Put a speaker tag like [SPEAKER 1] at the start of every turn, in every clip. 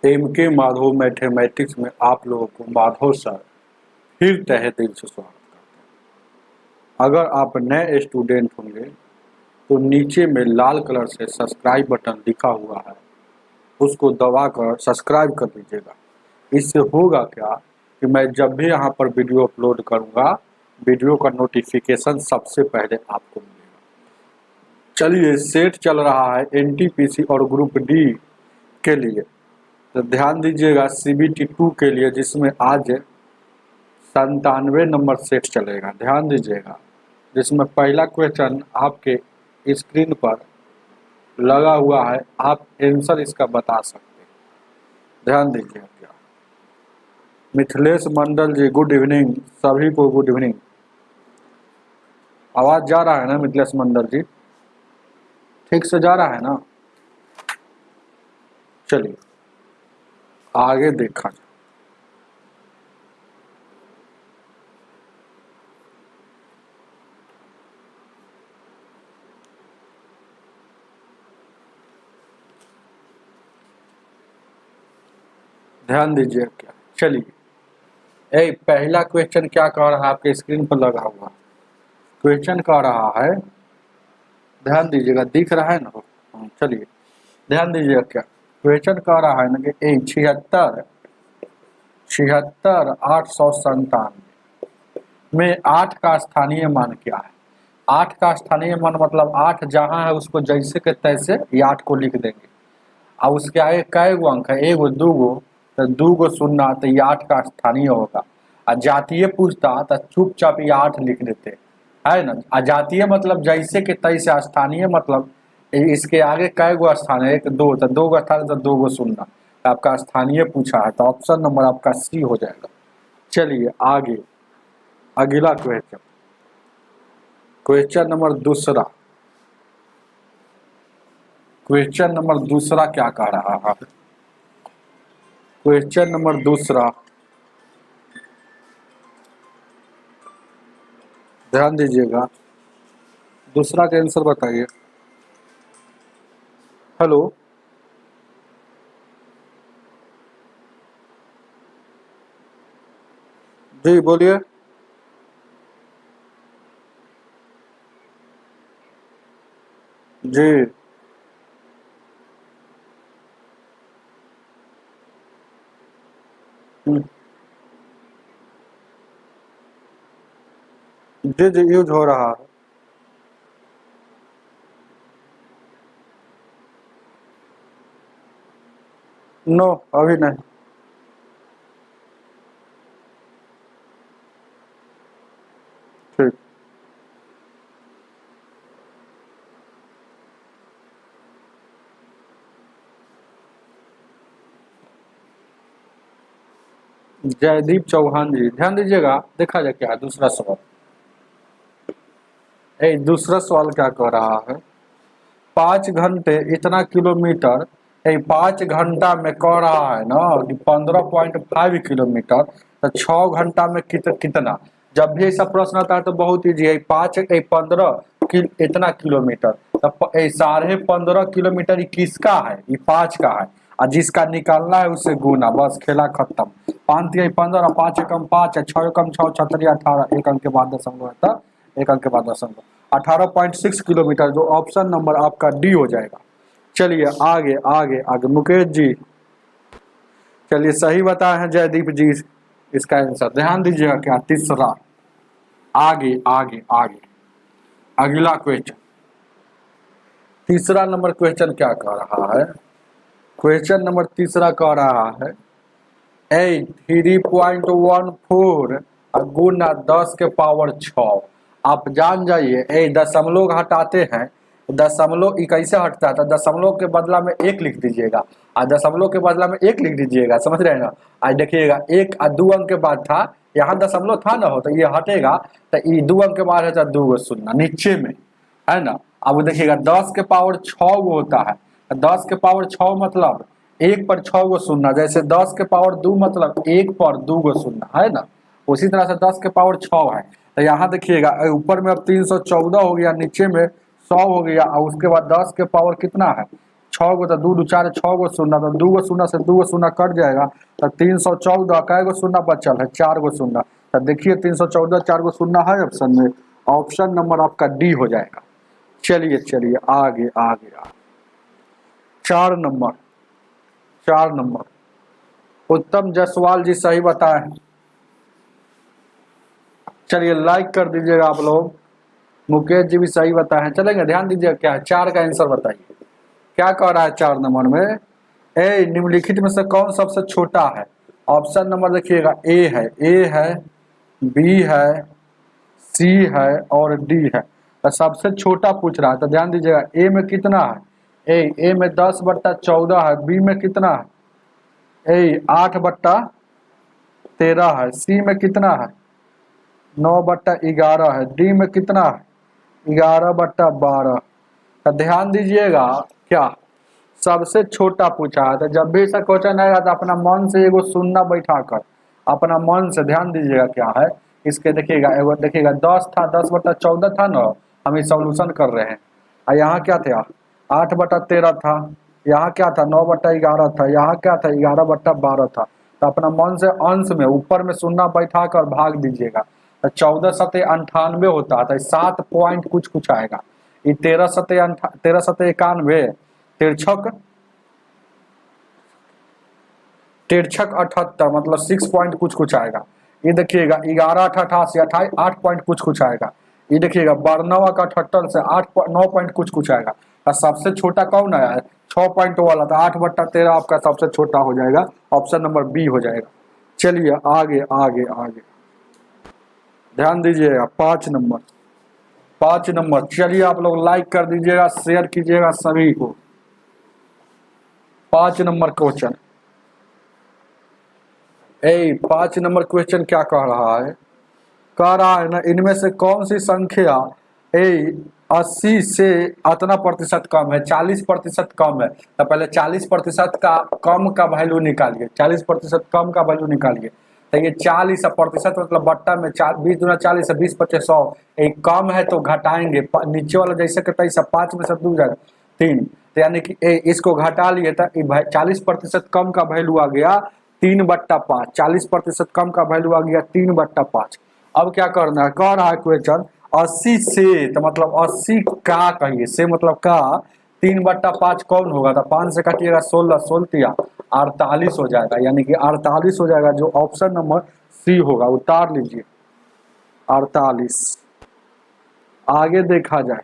[SPEAKER 1] M के Madhav mathematics में आप लोगों को माधव सर फिर तहे दिल से स्वागत करते हैं। अगर आप नए स्टूडेंट होंगे तो नीचे में लाल कलर से सब्सक्राइब बटन दिखा हुआ है, उसको दबाकर सब्सक्राइब कर दीजिएगा। इससे होगा क्या कि मैं जब भी यहाँ पर वीडियो अपलोड करूँगा, वीडियो का नोटिफिकेशन सबसे पहले आपको मिलेगा। चलिए, सेट चल रहा है एनटीपीसी और ग्रुप डी के लिए, तो ध्यान दीजिएगा CBT 2 के लिए, जिसमें आज 97 नंबर सेट चलेगा। ध्यान दीजिएगा, जिसमें पहला क्वेश्चन आपके स्क्रीन पर लगा हुआ है, आप आंसर इसका बता सकते हैं। ध्यान दीजिएगा। क्या मिथिलेश मंडल जी, गुड इवनिंग। सभी को गुड इवनिंग। आवाज जा रहा है ना मिथिलेश मंडल जी? ठीक से जा रहा है ना? चलिए आगे देखा जाए। ध्यान दीजिए। क्या चलिए, पहला क्वेश्चन क्या कह रहा है? आपके स्क्रीन पर लगा हुआ क्वेश्चन कह रहा है, ध्यान दीजिएगा, दिख रहा है ना? चलिए ध्यान दीजिएगा। क्या क्वेश्चन कह रहा है ना कि 76 897 में 8 का स्थानीय मान क्या है? 8 का स्थानीय मान मतलब 8 जहां है उसको जैसे के तैसे ये 8 को लिख देंगे। अब उसके आगे कै गो अंक है? एगो, दूगो, तो 2 गो शून्य, तो ये 8 का स्थानीय होगा। और जातीय पूछता तो चुपचाप ये 8 लिख देते, है ना? अजातीय मतलब जैसे के तैसे, स्थानीय मतलब इसके आगे कै गो स्थान है? 1 2, तो 2 गो स्थान है तो 2 गो शून्य, तो आपका स्थानीय पूछा है, तो ऑप्शन नंबर आपका C हो जाएगा। चलिए आगे, अगला क्वेश्चन, क्वेश्चन नंबर दूसरा। क्वेश्चन नंबर दूसरा क्या कह रहा है? क्वेश्चन नंबर दूसरा, ध्यान दीजिएगा, दूसरा का आंसर बताइए। हेलो, जी बोलिए। जी जी जी, यूज हो रहा है। नो, अभी नहीं। ठीक, जयदीप चौहान जी, ध्यान दीजिएगा। देखा जाए क्या है दूसरा सवाल। दूसरा सवाल क्या कह रहा है? 5 घंटे इतना किलोमीटर, 5 घंटा में कह रहा है ना कि 15.5 किलोमीटर, तो 6 घंटा में कितना? जब भी ऐसा प्रश्न आता है तो बहुत ईजी है। 5 15 इतना किलोमीटर, तो 15.5 किलोमीटर किसका है? ये 5 का है, और जिसका निकालना है उससे गुना, बस खेला खत्म। 5 15, 5 एकम 5, 6 एकम 6, 6 18, एक अंक के बाद दशमलव है, एक अंक के बाद दशमलव, 18.6 किलोमीटर, जो ऑप्शन नंबर आपका D हो जाएगा। चलिए आगे आगे आगे, मुकेश जी, चलिए सही बताए हैं जयदीप जी इसका आंसर। ध्यान दीजिएगा। क्या तीसरा, आगे आगे आगे, अगला क्वेश्चन, तीसरा नंबर क्वेश्चन क्या कह रहा है? क्वेश्चन नंबर तीसरा कह रहा है 3.14 गुना 10 के पावर 6। आप जान जाइए, दशमलव हटाते हैं, दशमलव कैसे हटता है? तो दशमलव के बदला में 1 लिख दीजिएगा, और दशमलव के बदला में 1 लिख दीजिएगा, समझ रहे हैं ना? आज देखिएगा, 1 और 2 अंक के बाद था, यहाँ दशमलव था ना, हो तो ये हटेगा, तो ये 2 अंक के बाद है 2 गो शून्य नीचे में, है ना? अब देखिएगा 10 के पावर 6 वो होता है, 10 के पावर 6 मतलब 1 पर 6 गो शून्य, जैसे 10 के पावर 2 मतलब 1 पर 2 गो शून्य, है ना? उसी तरह से 10 के पावर 6 है। तो यहाँ देखिएगा, ऊपर में अब 314 हो गया, नीचे में 100 हो गया, और उसके बाद 10 के पावर कितना है? 6 गो तो 2 2 4 6 गो शून्य, तो 2 गो शून्य से 2 गो शून्य कट जाएगा, तो 314 कै गो शून्य बचल है, 4 गो शून्य। तो देखिए 314 4 गो शून्य है ऑप्शन में, ऑप्शन नंबर आपका डी हो जाएगा। चलिए चलिए आगे आगे आगे 4 नंबर, 4 नंबर उत्तम जायसवाल जी सही बताए। चलिए लाइक कर दीजिएगा आप लोग। मुकेश जी भी सही बताए हैं। चलेंगे, ध्यान दीजिएगा क्या है 4 का आंसर बताइए क्या कह रहा है 4 नंबर में। ए निम्नलिखित में से कौन सबसे छोटा है? ऑप्शन नंबर देखिएगा, ए है, बी है, सी है और डी है। तो सबसे छोटा पूछ रहा है, तो ध्यान दीजिएगा ए में कितना है, ए में 10/14 है, बी में कितना है, ए 8/13 है, सी में कितना है 9/11 है, डी में कितना है 11/12। तो ध्यान दीजिएगा क्या सबसे छोटा पूछा है। तो जब भी ऐसा क्वेश्चन आएगा तो अपना मन से एगो शून्य बैठा कर, अपना मन से ध्यान दीजिएगा क्या है इसके। देखिएगा एगो देखिएगा 10 था, 10/14 था ना, हम इस सॉल्यूशन कर रहे हैं। और यहाँ क्या था 8/13 था, यहाँ क्या था 9/11 था, यहाँ क्या था 11/12 था। तो अपना मन से अंश में ऊपर में शून्य बैठा कर भाग दीजिएगा। तो 14 सते 98 होता है, तो 7 पॉइंट कुछ कुछ आएगा। ये 13 सते 91, तिरछक 78 मतलब 6 पॉइंट कुछ कुछ आएगा। ये देखिएगा 11 88 28 8 पॉइंट कुछ कुछ आएगा। ये देखिएगा 92 का 78 से 9 पॉइंट कुछ कुछ आएगा। और सबसे छोटा कौन है 6 पॉइंट वाला, तो 8/13 आपका सबसे छोटा हो जाएगा, ऑप्शन नंबर बी हो जाएगा। चलिए आगे आगे आगे ध्यान दीजिएगा 5 नंबर, 5 नंबर। चलिए आप लोग लाइक कर दीजिएगा, शेयर कीजिएगा सभी को। 5 नंबर क्वेश्चन, 5 नंबर क्वेश्चन क्या कह रहा है ना, इनमें से कौन सी संख्या 80 से इतना प्रतिशत कम है, 40% कम है। तो पहले 40% का कम का वैल्यू निकालिए, 40% कम का वैल्यू निकालिए। तो ये 40% मतलब बट्टा में 20 दूना 40 है, 20 25 100। एक कम है तो घटाएंगे, नीचे वाला जैसे करता है 5 में से 2 जाएगा 3, तो यानी कि इसको घटा लिए तो 40% कम का वैल्यू आ गया 3/5। 40% कम का वैल्यू आ गया 3/5। अब क्या करना है, कह रहा है क्वेश्चन 80 से, तो मतलब 80 का कहिए, से मतलब का 3/5 कौन होगा, तो 5 से काटिएगा 16, 16 48 हो जाएगा, यानी कि 48 हो जाएगा, जो ऑप्शन नंबर सी होगा। उतार लीजिए 48। आगे देखा जाए,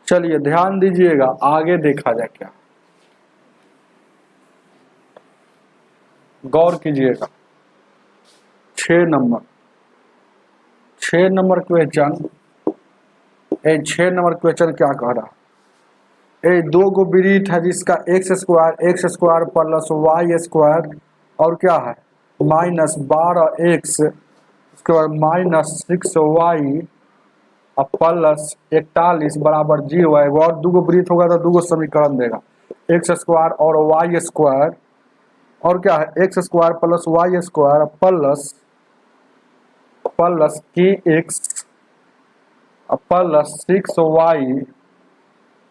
[SPEAKER 1] चलिए ध्यान दीजिएगा आगे देखा जाए क्या, गौर कीजिएगा। 6 number, 6 number question, 6 number question क्या कह रहा है, 2 गो वृत्त है जिसका x² प्लस y² और क्या है -12x, उसके बाद -6y प्लस 41 बराबर 0 है। और 2 गो वृत्त होगा तो 2 गो समीकरण देगा, x² और y² और क्या है x² plus y² plus kx plus 6y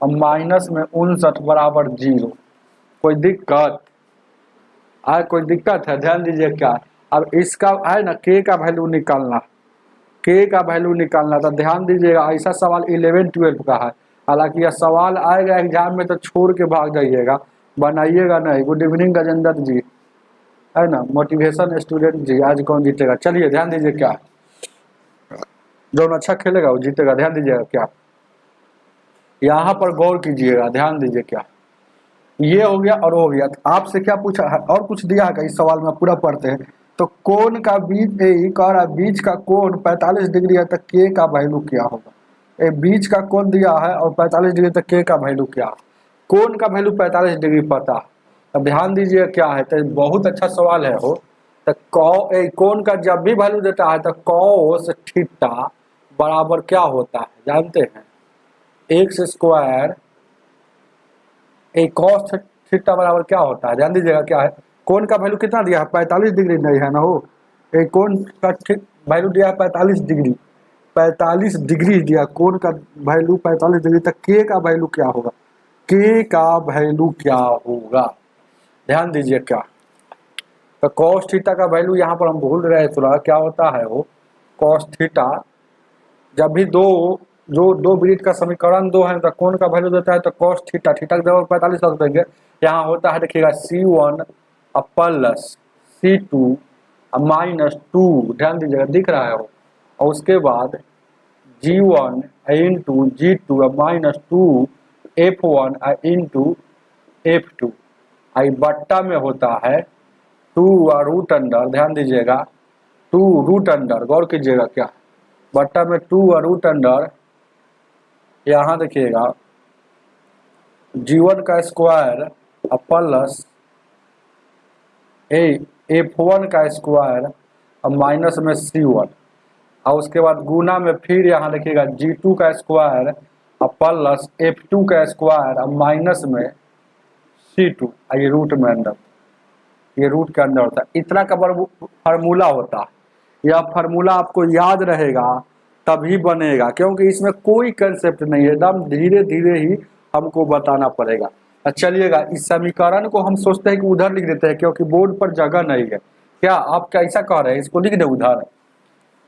[SPEAKER 1] minus में 59 बराबर 0। कोई दिक्कत कोई दिक्कत है? ध्यान दीजिए क्या, अब इसका है ना k का वैल्यू निकालना, k का वैल्यू निकालना। तो ध्यान दीजिएगा ऐसा सवाल 11 12 का है, हालांकि यह सवाल आएगा एग्जाम में तो छोड़ के भाग जाइएगा, बनाइएगा नहीं। गुड इवनिंग गजेंद्र जी, है ना, मोटिवेशन स्टूडेंट जी। आज कौन जीतेगा? चलिए ध्यान दीजिए क्या, जो अच्छा खेलेगा वो जीतेगा। ध्यान दीजिएगा क्या, यहाँ पर गौर कीजिएगा, ध्यान दीजिए क्या, ये हो गया और हो गया। आपसे क्या पूछा है और कुछ दिया है इस सवाल में, पूरा पढ़ते हैं। तो कोण का बीच कह रहा है, बीच का कोण 45 डिग्री है, तो के का वैल्यू क्या होगा। बीच का कोण दिया है और 45 डिग्री, तो के का वैल्यू क्या है। कोण का वैल्यू 45 डिग्री पता है, तो ध्यान दीजिए क्या है। तो बहुत अच्छा सवाल है हो। तो कोण का जब भी वैल्यू देता है तो cos थीटा बराबर क्या होता है जानते हैं, x²। cos थीटा बराबर क्या होता है ध्यान दीजिएगा क्या है। कोण का वैल्यू कितना दिया है 45 डिग्री नहीं है ना हो, कोण का वैल्यू दिया है 45 डिग्री, 45 डिग्री दिया, कोण का वैल्यू 45 डिग्री, तक के का वैल्यू क्या होगा, के का वैल्यू क्या होगा, ध्यान दीजिए क्या। तो कॉस थीटा का वैल्यू यहाँ पर हम भूल रहे थोड़ा, क्या होता है वो कॉस थीटा, जब भी दो वृत्त का समीकरण दो है तो कोण का वैल्यू देता है, तो कॉस थीटा, थीटा की जगह 45 रख देंगे। यहाँ होता है देखिएगा C1 प्लस C2 -2, ध्यान दीजिएगा दिख रहा है वो, और उसके बाद G1 into G2 -2 F1 into F2, आई बट्टा में होता है 2 रूट अंडर, ध्यान दीजिएगा 2 रूट अंडर, गौर कीजिएगा क्या, बट्टा में 2 रूट अंडर, यहाँ देखिएगा G1 का स्क्वायर प्लस F1 का स्क्वायर माइनस में C1, और उसके बाद गुना में फिर यहाँ देखिएगा G2 का स्क्वायर प्लस F2 का स्क्वायर माइनस में C2, ये रूट में अंदर, ये रूट के अंदर होता है। इतना का फार्मूला होता है, यह फार्मूला आपको याद रहेगा तभी बनेगा, क्योंकि इसमें कोई कंसेप्ट नहीं है, एकदम धीरे धीरे ही हमको बताना पड़ेगा। चलिएगा, इस समीकरण को हम सोचते हैं कि उधर लिख देते हैं, क्योंकि बोर्ड पर जगह नहीं है। क्या आप क्या ऐसा कह रहे हैं, इसको लिख दे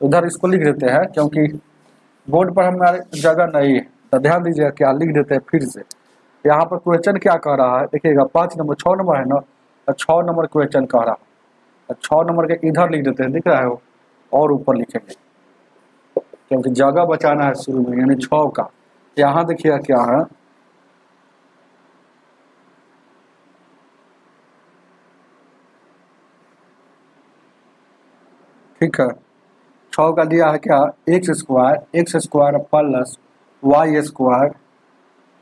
[SPEAKER 1] उधर इसको लिख देते हैं, क्योंकि बोर्ड पर हमारे जगह नहीं है। तो ध्यान दीजिएगा क्या लिख देते हैं फिर से। यहाँ पर क्वेश्चन क्या कह रहा है, देखिएगा 5 नंबर 6 नंबर है ना, 6 नंबर क्वेश्चन कह रहा है, 6 नंबर के इधर लिख देते हैं, दिख रहा है वो, और ऊपर लिखेंगे क्योंकि जगह बचाना है शुरू में, यानी 6 का। यहाँ देखिएगा क्या है, ठीक है, 6 का दिया है क्या, X square plus Y square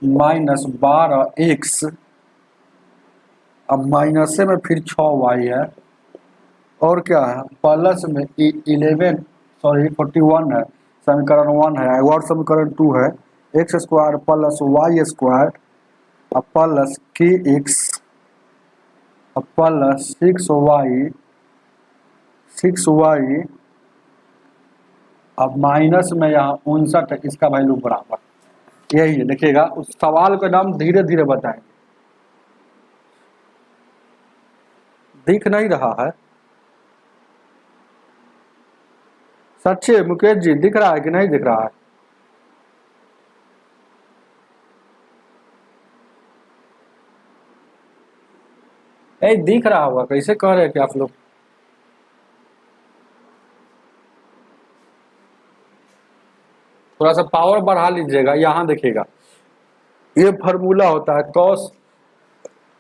[SPEAKER 1] minus 12x, अब माइनस में फिर 6y है, और क्या है प्लस में 41 है, समीकरण 1 है, और समीकरण 2 है, X square plus Y square plus K X plus 6y अब माइनस में यहाँ 59, इसका वैल्यू बराबर, यही है। देखिएगा उस सवाल का नाम धीरे धीरे बताएं, दिख नहीं रहा है सच्चे मुकेश जी, दिख रहा है कि नहीं दिख रहा है, दिख रहा होगा, कैसे कह रहे हैं कि आप लोग, थोड़ा सा पावर बढ़ा लीजिएगा। यहाँ देखिएगा ये फार्मूला होता है कॉस,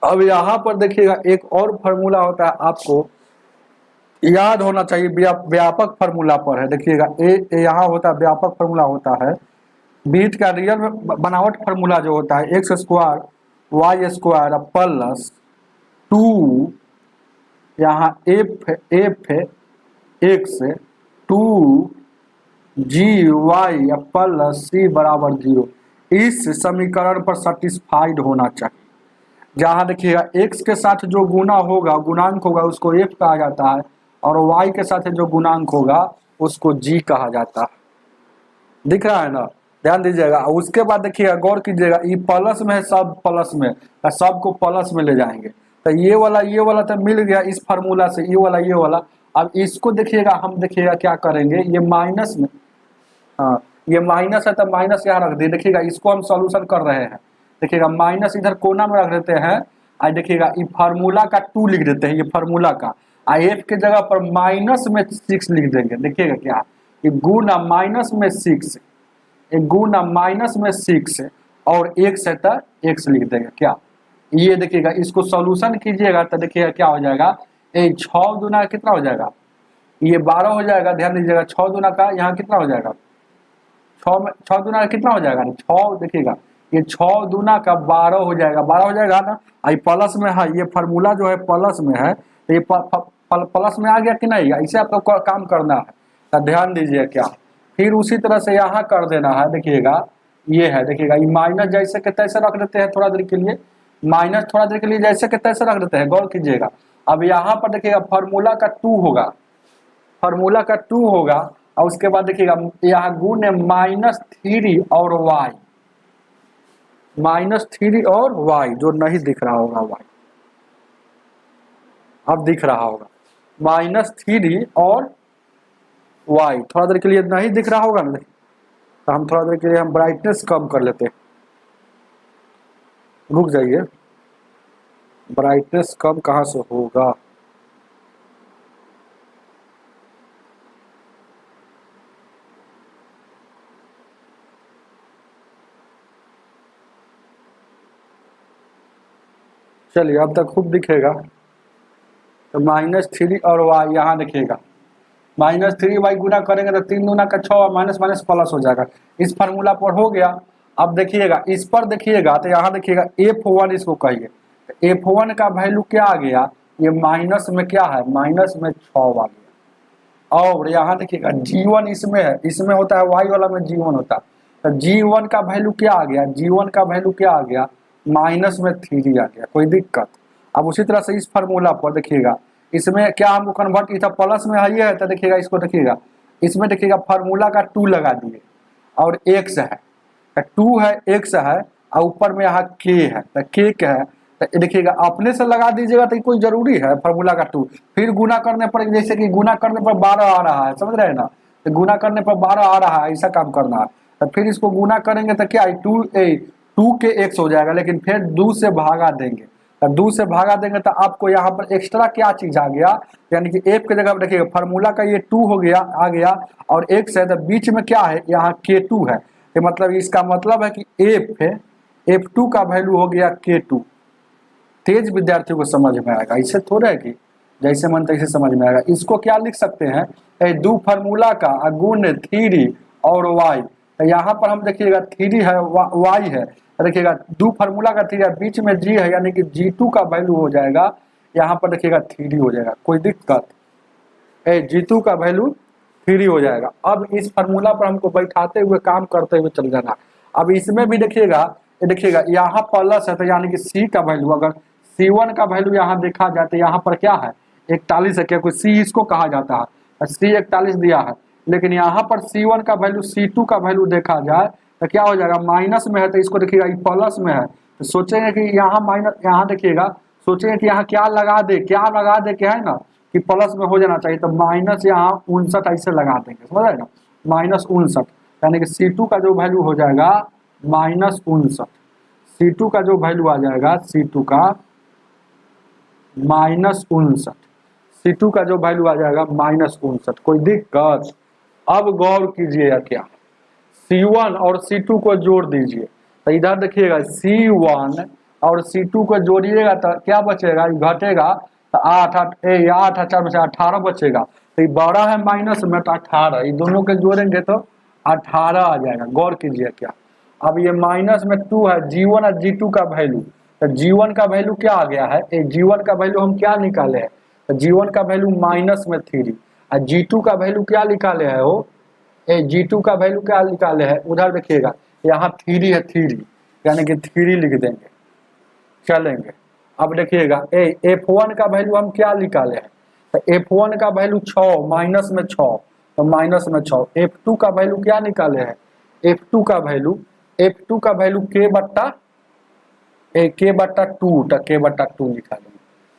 [SPEAKER 1] अब यहाँ पर देखिएगा एक और फार्मूला होता है, आपको याद होना चाहिए, व्यापक फार्मूला पर है। देखिएगा यहाँ होता है व्यापक फार्मूला होता है, बीट का रियल में बनावट फार्मूला जो होता है X square Y square plus 2 यहाँ F X 2 G Y plus C बराबर 0, इस समीकरण पर सेटिस्फाइड होना चाहिए। जहाँ देखिएगा x के साथ जो गुना होगा, गुणांक होगा, उसको f कहा जाता है, और y के साथ जो गुणांक होगा उसको g कहा जाता है। दिख रहा है ना, ध्यान दीजिएगा। उसके बाद देखिएगा गौर कीजिएगा, ये प्लस में है, सब प्लस में, सब को प्लस में ले जाएंगे, तो ये वाला तो मिल गया इस फार्मूला से, ये वाला। अब इसको देखिएगा, हम देखिएगा क्या करेंगे, ये माइनस में, हाँ ये माइनस है तो माइनस यहाँ रख दिए। देखिएगा इसको हम सॉल्यूशन कर रहे हैं, देखिएगा माइनस इधर कोना में रख देते हैं, और देखिएगा ये फार्मूला का 2 लिख देते हैं, ये फार्मूला का, एफ के जगह पर माइनस में 6 लिख देंगे। देखिएगा क्या, ये गुना माइनस में 6, ये गुना माइनस में 6 और x है तो x लिख देंगे क्या। ये देखिएगा इसको सॉल्यूशन कीजिएगा तो देखिएगा क्या हो जाएगा, ये 6 दूना कितना हो जाएगा, ये 12 हो जाएगा। ध्यान दीजिएगा 6 दूना का यहाँ कितना हो जाएगा, 6 दूना का कितना हो जाएगा, 6, देखिएगा ये 6 दूना का 12 हो जाएगा, 12 हो जाएगा ना। ये प्लस में है, ये फार्मूला जो है प्लस में है, तो ये प्लस में आ गया कि नहीं, ऐसे आपको काम करना है। तो ध्यान दीजिए क्या, फिर उसी तरह से यहाँ कर देना है। देखिएगा ये है, देखिएगा ये माइनस जैसे के तैसे रख देते हैं थोड़ा देर के लिए, माइनस थोड़ा देर के लिए जैसे के तैसे रख देते हैं, गौर कीजिएगा। अब यहाँ पर देखिएगा फार्मूला का 2 होगा, फार्मूला का 2 होगा, और उसके बाद देखिएगा यहाँ गुण है -3 और y, -3 और y जो नहीं दिख रहा होगा y, अब दिख रहा होगा -3 और y, थोड़ा देर के लिए नहीं दिख रहा होगा ना, तो हम थोड़ा देर के लिए हम ब्राइटनेस कम कर लेते हैं, रुक जाइए, ब्राइटनेस कम कहाँ से होगा, चलिए अब तक खूब दिखेगा। तो -3 और y यहाँ देखिएगा, -3y गुना करेंगे तो 3 दूना का 6 माइनस माइनस प्लस हो जाएगा, इस फार्मूला पर हो गया। अब देखिएगा इस पर देखिएगा तो यहाँ देखिएगा f1 इसको कहिए, तो f1 का वैल्यू क्या आ गया, ये माइनस में क्या है, माइनस में 6 आ गया। और यहाँ देखिएगा g1 इसमें है, इसमें होता है y वाला में g1 होता है, तो g1 का वैल्यू क्या आ गया, g1 का वैल्यू क्या आ गया, -3 आ गया, कोई दिक्कत। अब उसी तरह से इस फार्मूला पर देखिएगा, इसमें क्या हमको कन्वर्ट किया था, प्लस में है, तो देखिएगा इसको देखिएगा, इसमें देखिएगा फार्मूला का 2 लगा दिए और x है, तो 2 है x है और ऊपर में यहाँ k है, तो k है, तो देखिएगा अपने से लगा दीजिएगा, तो कोई जरूरी है फार्मूला का 2 फिर गुना करने पर, जैसे कि गुना करने पर 12 आ रहा है, समझ रहे हैं ना, तो गुना करने पर 12 आ रहा है, ऐसा काम करना है। तो फिर इसको गुना करेंगे तो क्या है, 2 के x हो जाएगा, लेकिन फिर 2 से भागा देंगे, तो 2 से भागा देंगे तो आपको यहाँ पर एक्स्ट्रा क्या चीज आ गया, यानी कि f के जगह पर देखिएगा फार्मूला का ये 2 हो गया, आ गया, और x है, तो बीच में क्या है, यहाँ k2 है, ये मतलब इसका मतलब है कि f है, f2 का वैल्यू हो गया k2। तेज विद्यार्थियों को समझ में आएगा, ऐसे थोड़ा है कि जैसे मन तैसे समझ में आएगा। इसको क्या लिख सकते हैं, 2 फार्मूला का गुण 3 और y, तो यहाँ पर हम देखिएगा 3 है y है, देखिएगा 2 फार्मूला का 3 है, बीच में g है, यानी कि g2 का वैल्यू हो जाएगा, यहाँ पर देखिएगा 3 हो जाएगा, कोई दिक्कत, g2 का वैल्यू 3 हो जाएगा। अब इस फार्मूला पर हमको बैठाते हुए काम करते हुए चल जाना। अब इसमें भी देखिएगा, देखिएगा यहाँ प्लस है, तो यानी कि c का वैल्यू, अगर c1 का वैल्यू यहाँ देखा जाए तो यहाँ पर क्या है, 41 है, क्या कोई c इसको कहा जाता है, c 41 दिया है, लेकिन यहाँ पर c1 का वैल्यू c2 का वैल्यू देखा जाए तो क्या हो जाएगा, माइनस में है, तो इसको देखिएगा प्लस में है, तो सोचेंगे कि यहाँ माइनस, यहाँ देखिएगा सोचेंगे कि यहाँ क्या लगा दे क्या है ना, कि प्लस में हो जाना चाहिए, तो माइनस यहाँ 59 ऐसे लगा देंगे, समझ रहे ना, -59, यानी कि c2 का जो वैल्यू हो जाएगा -59, c2 का जो वैल्यू आ जाएगा, c2 का -59, c2 का जो वैल्यू आ जाएगा -59, कोई दिक्कत। अब गौर कीजिएगा, क्या c1 और c2 को जोड़ दीजिए, तो इधर देखिएगा c1 और c2 को जोड़िएगा तो क्या बचेगा, घटेगा, तो 8 4 में से 18 बचेगा, तो ये 12 है माइनस में, तो 18, ये दोनों के जोड़ेंगे तो 18 आ जाएगा। गौर कीजिए क्या, अब ये माइनस में 2 है, g1 और g2 का वैल्यू, तो g1 का वैल्यू क्या आ गया है, g1 का वैल्यू हम क्या निकाले हैं, तो g1 का वैल्यू -3 और g2 का वैल्यू क्या निकाले है, हो g2 का वैल्यू क्या निकाले है, उधर देखिएगा यहाँ 3 है, 3 यानी कि 3 लिख देंगे, चलेंगे। अब देखिएगा f1 का वैल्यू हम क्या निकाले हैं, तो f1 का वैल्यू 6 माइनस में 6, तो माइनस में 6, f2 का वैल्यू क्या निकाले हैं, f2 का वैल्यू k बट्टा 2, तो k बट्टा 2 निकालेंगे,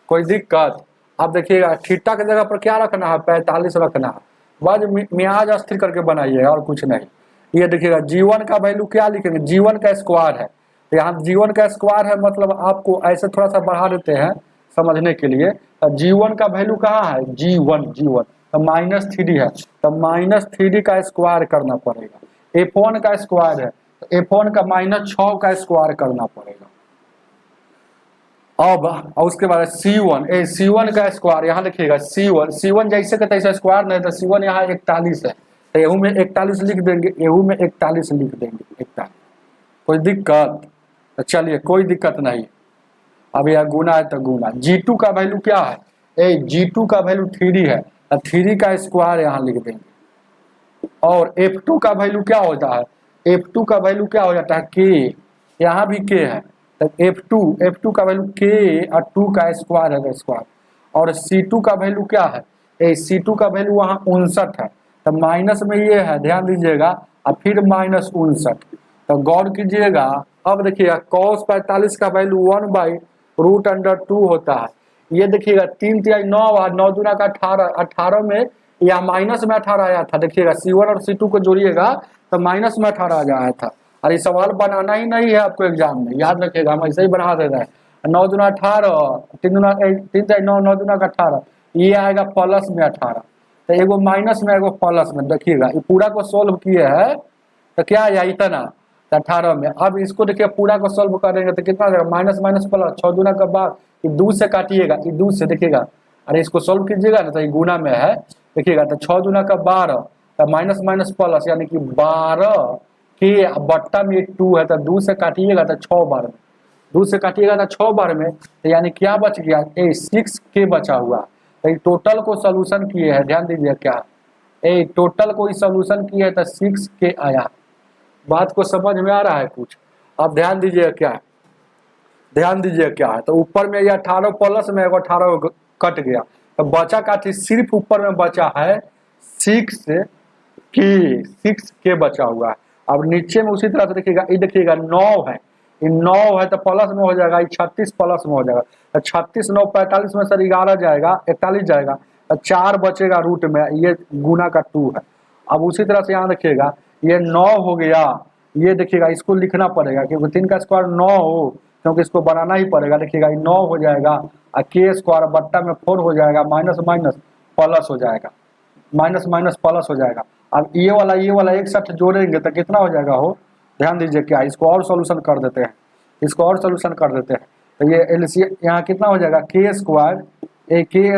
[SPEAKER 1] कोई दिक्कत। अब देखिएगा थीटा की जगह पर क्या रखना है, 45 रखना है, बस मियाज अस्थिर करके बनाइए और कुछ नहीं। ये देखिएगा g1 का वैल्यू क्या लिखेंगे, g1 का स्क्वायर है, तो यहाँ जीवन का स्क्वायर है, मतलब आपको ऐसे थोड़ा सा बढ़ा देते हैं समझने के लिए, तो g1 का वैल्यू कहाँ है, g1 तो -3 है, तो -3 का स्क्वायर करना पड़ेगा, f1 का स्क्वायर है, तो f1 का -6 का स्क्वायर करना पड़ेगा। अब और उसके बाद c1 का स्क्वायर, यहाँ देखिएगा c1 जैसे का तैसे स्क्वायर नहीं, तो c1 यहाँ 41 है, तो एहू में 41 लिख देंगे, एहू में 41 लिख देंगे, 41, कोई दिक्कत, तो चलिए कोई दिक्कत नहीं। अब यह गुना है तो गुना, g2 का वैल्यू क्या है, g2 का वैल्यू 3 है, तो 3 का स्क्वायर यहाँ लिख देंगे, और f2 का वैल्यू क्या होता है, f2 का वैल्यू क्या हो जाता है, k, यहाँ भी k है, तो f2 का वैल्यू k और 2 का स्क्वायर है, स्क्वायर, और c2 का वैल्यू क्या है, c2 का वैल्यू वहाँ 59 है, तो माइनस में ये है, ध्यान दीजिएगा, और फिर माइनस 59। तो गौर कीजिएगा, अब देखिएगा cos 45 का वैल्यू 1/√2 होता है। ये देखिएगा 3 तिहाई 9 और 9 दूना का 18, 18 में या माइनस में 18 आया था। देखिएगा C1 और C2 को जोड़िएगा तो माइनस में 18 आया था। और ये सवाल बनाना ही नहीं है आपको एग्जाम में, याद रखिएगा, हम ऐसे ही बना दे रहे हैं। 9 दूना 18, 3 तिहाई 9, 9 दूना का 18, ये आएगा प्लस में 18। तो एगो माइनस में एगो प्लस में। देखिएगा ये पूरा को सोल्व किए है तो क्या आया इतना 18 में। अब इसको देखिए पूरा को सोल्व करेंगे तो कितना जाएगा, माइनस माइनस प्लस, 6 दूना का 12, ये 2 से काटिएगा, ये 2 से, देखिएगा, अरे इसको सोल्व कीजिएगा ना तो ये गुना में है। देखिएगा तो 6 दूना का 12, तो माइनस माइनस प्लस यानी कि 12 के बट्टा में 2 है, तो 2 से काटिएगा तो 6 बार में, 2 से काटिएगा तो 6 बार में, तो यानी क्या बच गया, 6 के बचा हुआ। तो टोटल को सोल्यूशन किए हैं, ध्यान दीजिए क्या, टोटल को सोल्यूशन किए है तो 6 के आया। बात को समझ में आ रहा है कुछ? अब ध्यान दीजिए क्या है, ध्यान दीजिए क्या है। तो ऊपर में ये 18 प्लस में 18 कट गया, तो बचा का थी सिर्फ ऊपर में बचा है 6 के बचा हुआ है। अब नीचे में उसी तरह से देखिएगा, ये देखिएगा 9 है, ये 9 है तो प्लस में हो जाएगा, ये 36 प्लस में हो जाएगा। तो 36 9 45 में सर 11 जाएगा, 41 जाएगा, तो 4 बचेगा रूट में, ये गुना का 2 है। अब उसी तरह से यहाँ देखिएगा ये 9 हो गया, ये देखिएगा इसको लिखना पड़ेगा क्योंकि 3 का स्क्वायर 9 हो, क्योंकि इसको बनाना ही पड़ेगा। देखिएगा ये 9 हो जाएगा और के स्क्वायर बट्टा में 4 हो जाएगा, माइनस माइनस प्लस हो जाएगा, माइनस माइनस प्लस हो जाएगा। अब ये वाला एक साथ जोड़ेंगे तो कितना हो जाएगा हो, ध्यान दीजिए क्या, इसको और सोल्यूशन कर देते हैं, इसको और सोल्यूशन कर देते हैं। तो ये एलसीएम यहाँ कितना हो जाएगा, के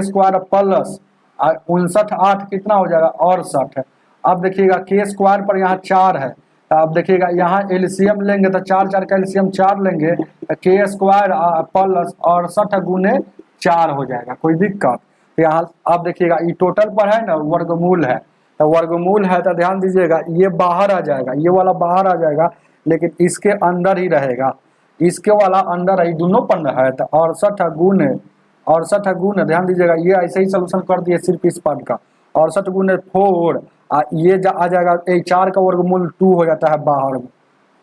[SPEAKER 1] स्क्वायर प्लस 59 8 कितना हो जाएगा, 68। अब देखिएगा के स्क्वायर पर यहाँ 4 है, अब देखिएगा यहाँ एलसीएम लेंगे तो 4 4 का एलसीएम 4 लेंगे, के स्क्वायर प्लस 68 गुने 4 हो जाएगा, कोई दिक्कत? तो यहाँ अब देखिएगा ये टोटल पर है ना, वर्गमूल है, तो वर्गमूल है तो ध्यान दीजिएगा ये बाहर आ जाएगा, ये वाला बाहर आ जाएगा, लेकिन इसके अंदर ही रहेगा, इसके वाला अंदर है, दोनों पर है। तो 68 गुने, ध्यान दीजिएगा ये ऐसे ही सोल्यूशन कर दिए सिर्फ इस पद का, 68 गुने 4, ये आ जाएगा, 4 का वर्गमूल 2 हो जाता है बाहर में।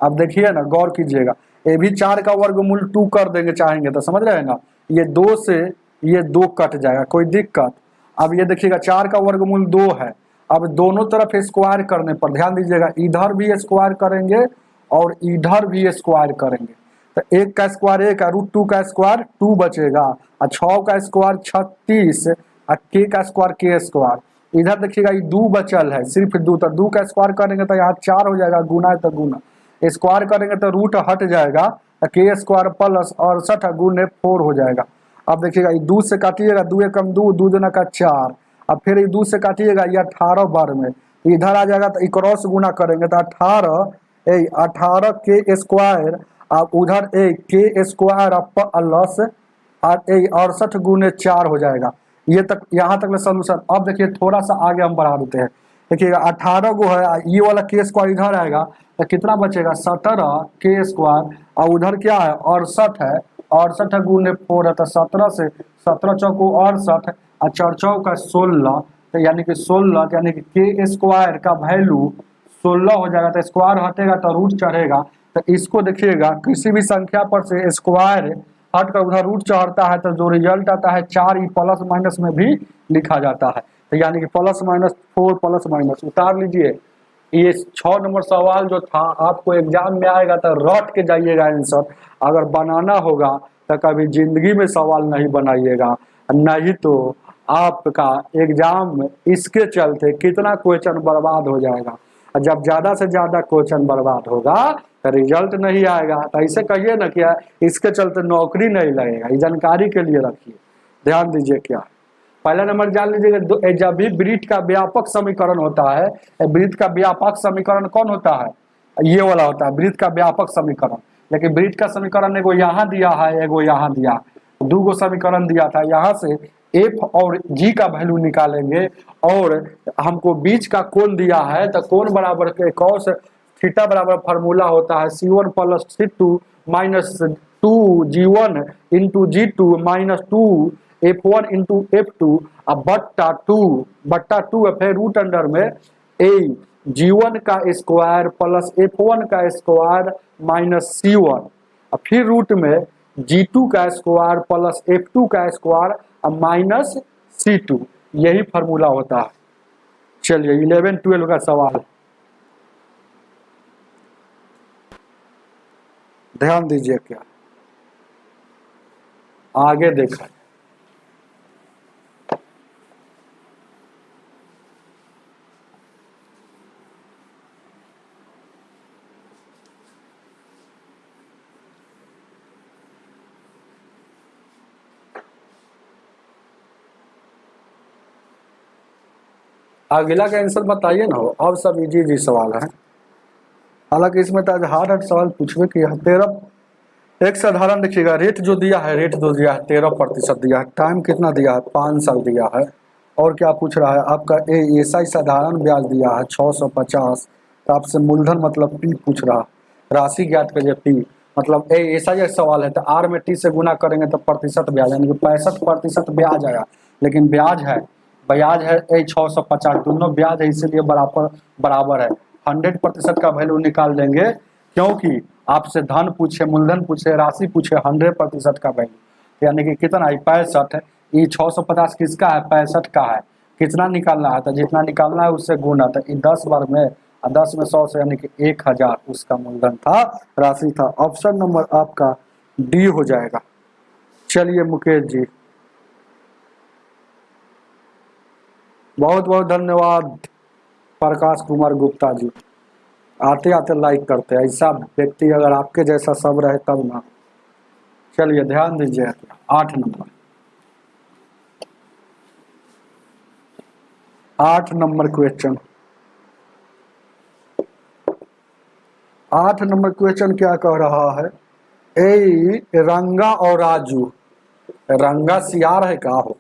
[SPEAKER 1] अब देखिए ना, गौर कीजिएगा, ये भी 4 का वर्गमूल 2 कर देंगे चाहेंगे तो, समझ रहे हैं ना, ये 2 से ये 2 कट जाएगा, कोई दिक्कत? अब ये देखिएगा 4 का वर्गमूल 2 है, अब दोनों तरफ स्क्वायर करने पर ध्यान दीजिएगा, इधर भी स्क्वायर करेंगे और इधर भी स्क्वायर करेंगे, तो 1 का स्क्वायर 1 है, √2 का स्क्वायर 2 बचेगा, और 6 का स्क्वायर 36, और के का स्क्वायर के स्क्वायर। इधर देखिएगा ये 2 बचल है, सिर्फ 2, तो 2 का स्क्वायर करेंगे तो यहाँ 4 हो जाएगा, गुना है तो गुना, स्क्वायर करेंगे तो रूट हट जाएगा, तो के स्क्वायर प्लस 68 गुने 4 हो जाएगा। अब देखिएगा ये 2 से काटिएगा, 2 एकम 2, 2 दूना का 4, अब फिर ये 2 से काटिएगा, ये 18 बार में इधर आ जाएगा, तो क्रॉस गुना करेंगे तो 18 के स्क्वायर, अब उधर के स्क्वायर प्लस 68 गुने 4 हो जाएगा। ये तक, यहाँ तक सोल्यूशन। अब देखिए थोड़ा सा आगे हम बढ़ा देते हैं, देखिएगा 18 को है, ये वाला के स्क्वायर इधर आएगा तो कितना बचेगा, 17 के स्क्वायर, और उधर क्या है 68 है, 68 गुने 4 है, तो 17 से 17 चौको 68 और 4 चौका 16, तो यानी कि 16, यानी कि के स्क्वायर का वैल्यू 16 हो जाएगा। तो स्क्वायर हटेगा तो रूट चढ़ेगा, तो इसको देखिएगा किसी भी संख्या पर से स्क्वायर हट कर उधर रूट चढ़ता है तो जो रिजल्ट आता है 4 ही प्लस माइनस में भी लिखा जाता है, तो यानी कि प्लस माइनस 4 प्लस माइनस उतार लीजिए। ये 6 नंबर सवाल जो था आपको एग्जाम में आएगा तो रट के जाइएगा आंसर, अगर बनाना होगा तो कभी जिंदगी में सवाल नहीं बनाइएगा, नहीं तो आपका एग्जाम में इसके चलते कितना क्वेश्चन बर्बाद हो जाएगा। जब ज़्यादा से ज़्यादा क्वेश्चन बर्बाद होगा तो रिजल्ट नहीं आएगा। तो ऐसे कहिए ना क्या इसके चलते नौकरी नहीं लगेगा, ये जानकारी के लिए रखिए, ध्यान दीजिए। क्या पहला नंबर जान लीजिएगा, जब भी वृत्त का व्यापक समीकरण होता है, वृत्त का व्यापक समीकरण कौन होता है, ये वाला होता है वृत्त का व्यापक समीकरण। लेकिन वृत्त का समीकरण एगो यहाँ दिया है, एगो यहाँ दिया, 2 गो समीकरण दिया था, यहाँ से एफ और जी का वैल्यू निकालेंगे और हमको बीच का कोण दिया है, तो कोण बराबर के कॉस थीटा बराबर फार्मूला होता है C1 plus C2 minus 2G1 into G2 minus 2F1 into F2 अब बट्टा 2 है, फिर रूट अंडर में ए G1 का स्क्वायर प्लस F1 का स्क्वायर माइनस C1, और फिर रूट में G2 का स्क्वायर प्लस F2 का स्क्वायर माइनस C2, यही फॉर्मूला होता है। चलिए 11-12 का सवाल ध्यान दीजिए, क्या आगे देखा। अगला का आंसर बताइए ना, अब सब इजी इजी सवाल है। हालांकि इसमें तो आज हार्ड सवाल पूछवे कि 13 एक साधारण देखिएगा, रेट जो दिया है 13% दिया है, टाइम कितना दिया है 5 साल दिया है, और क्या पूछ रहा है आपका एसआई साधारण ब्याज दिया है 650, तो आपसे मूलधन मतलब पी पूछ रहा, राशि ज्ञात करिए पी, मतलब एसआई सवाल है तो आर में टी से गुना करेंगे तो प्रतिशत ब्याज, यानी कि 65% ब्याज आया, लेकिन ब्याज है 650, दोनों ब्याज है इसीलिए बराबर है। 100% का वैल्यू निकाल देंगे, क्योंकि आपसे धन पूछे, मूलधन पूछे, राशि पूछे, 100% का वैल्यू, यानी कि कितना है 65 है, ये 650 किसका है 65 का है, कितना निकालना है तो जितना निकालना है उससे गुना, तो 10 बार में 10 में 100 से यानी कि 1000 उसका मूलधन था, राशि था। ऑप्शन नंबर आपका डी हो जाएगा। चलिए मुकेश जी, बहुत बहुत धन्यवाद। प्रकाश कुमार गुप्ता जी आते आते लाइक करते हैं, ऐसा व्यक्ति अगर आपके जैसा सब रहे तब ना। चलिए ध्यान दीजिए 8 number, 8 number question, 8 number question क्या कह रहा है, ए रंगा और राजू, रंगा सियार है का हो,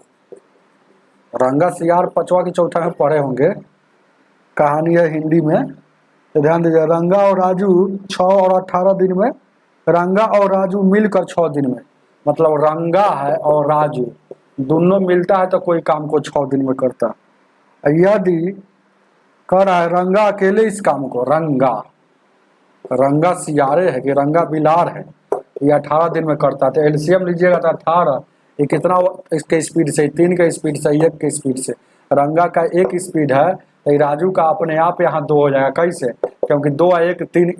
[SPEAKER 1] रंगा सियार 5वां की 4था में पढ़े होंगे, कहानी है हिंदी में, तो ध्यान दीजिए रंगा और राजू 6 और 18 दिन में, रंगा और राजू मिलकर 6 दिन में, मतलब रंगा है और राजू दोनों मिलता है तो कोई काम को 6 दिन में करता है। यदि कर रहा है रंगा अकेले इस काम को, रंगा सियारे है कि रंगा बिलार है, ये 18 दिन में करता है, तो एलसीएम लीजिएगा तो 18, ये कितना इसके स्पीड से, 3 के स्पीड से, 1 के स्पीड से, रंगा का 1 स्पीड है, तो राजू का अपने आप यहाँ 2 हो जाएगा, कैसे, क्योंकि 2 और 1 3,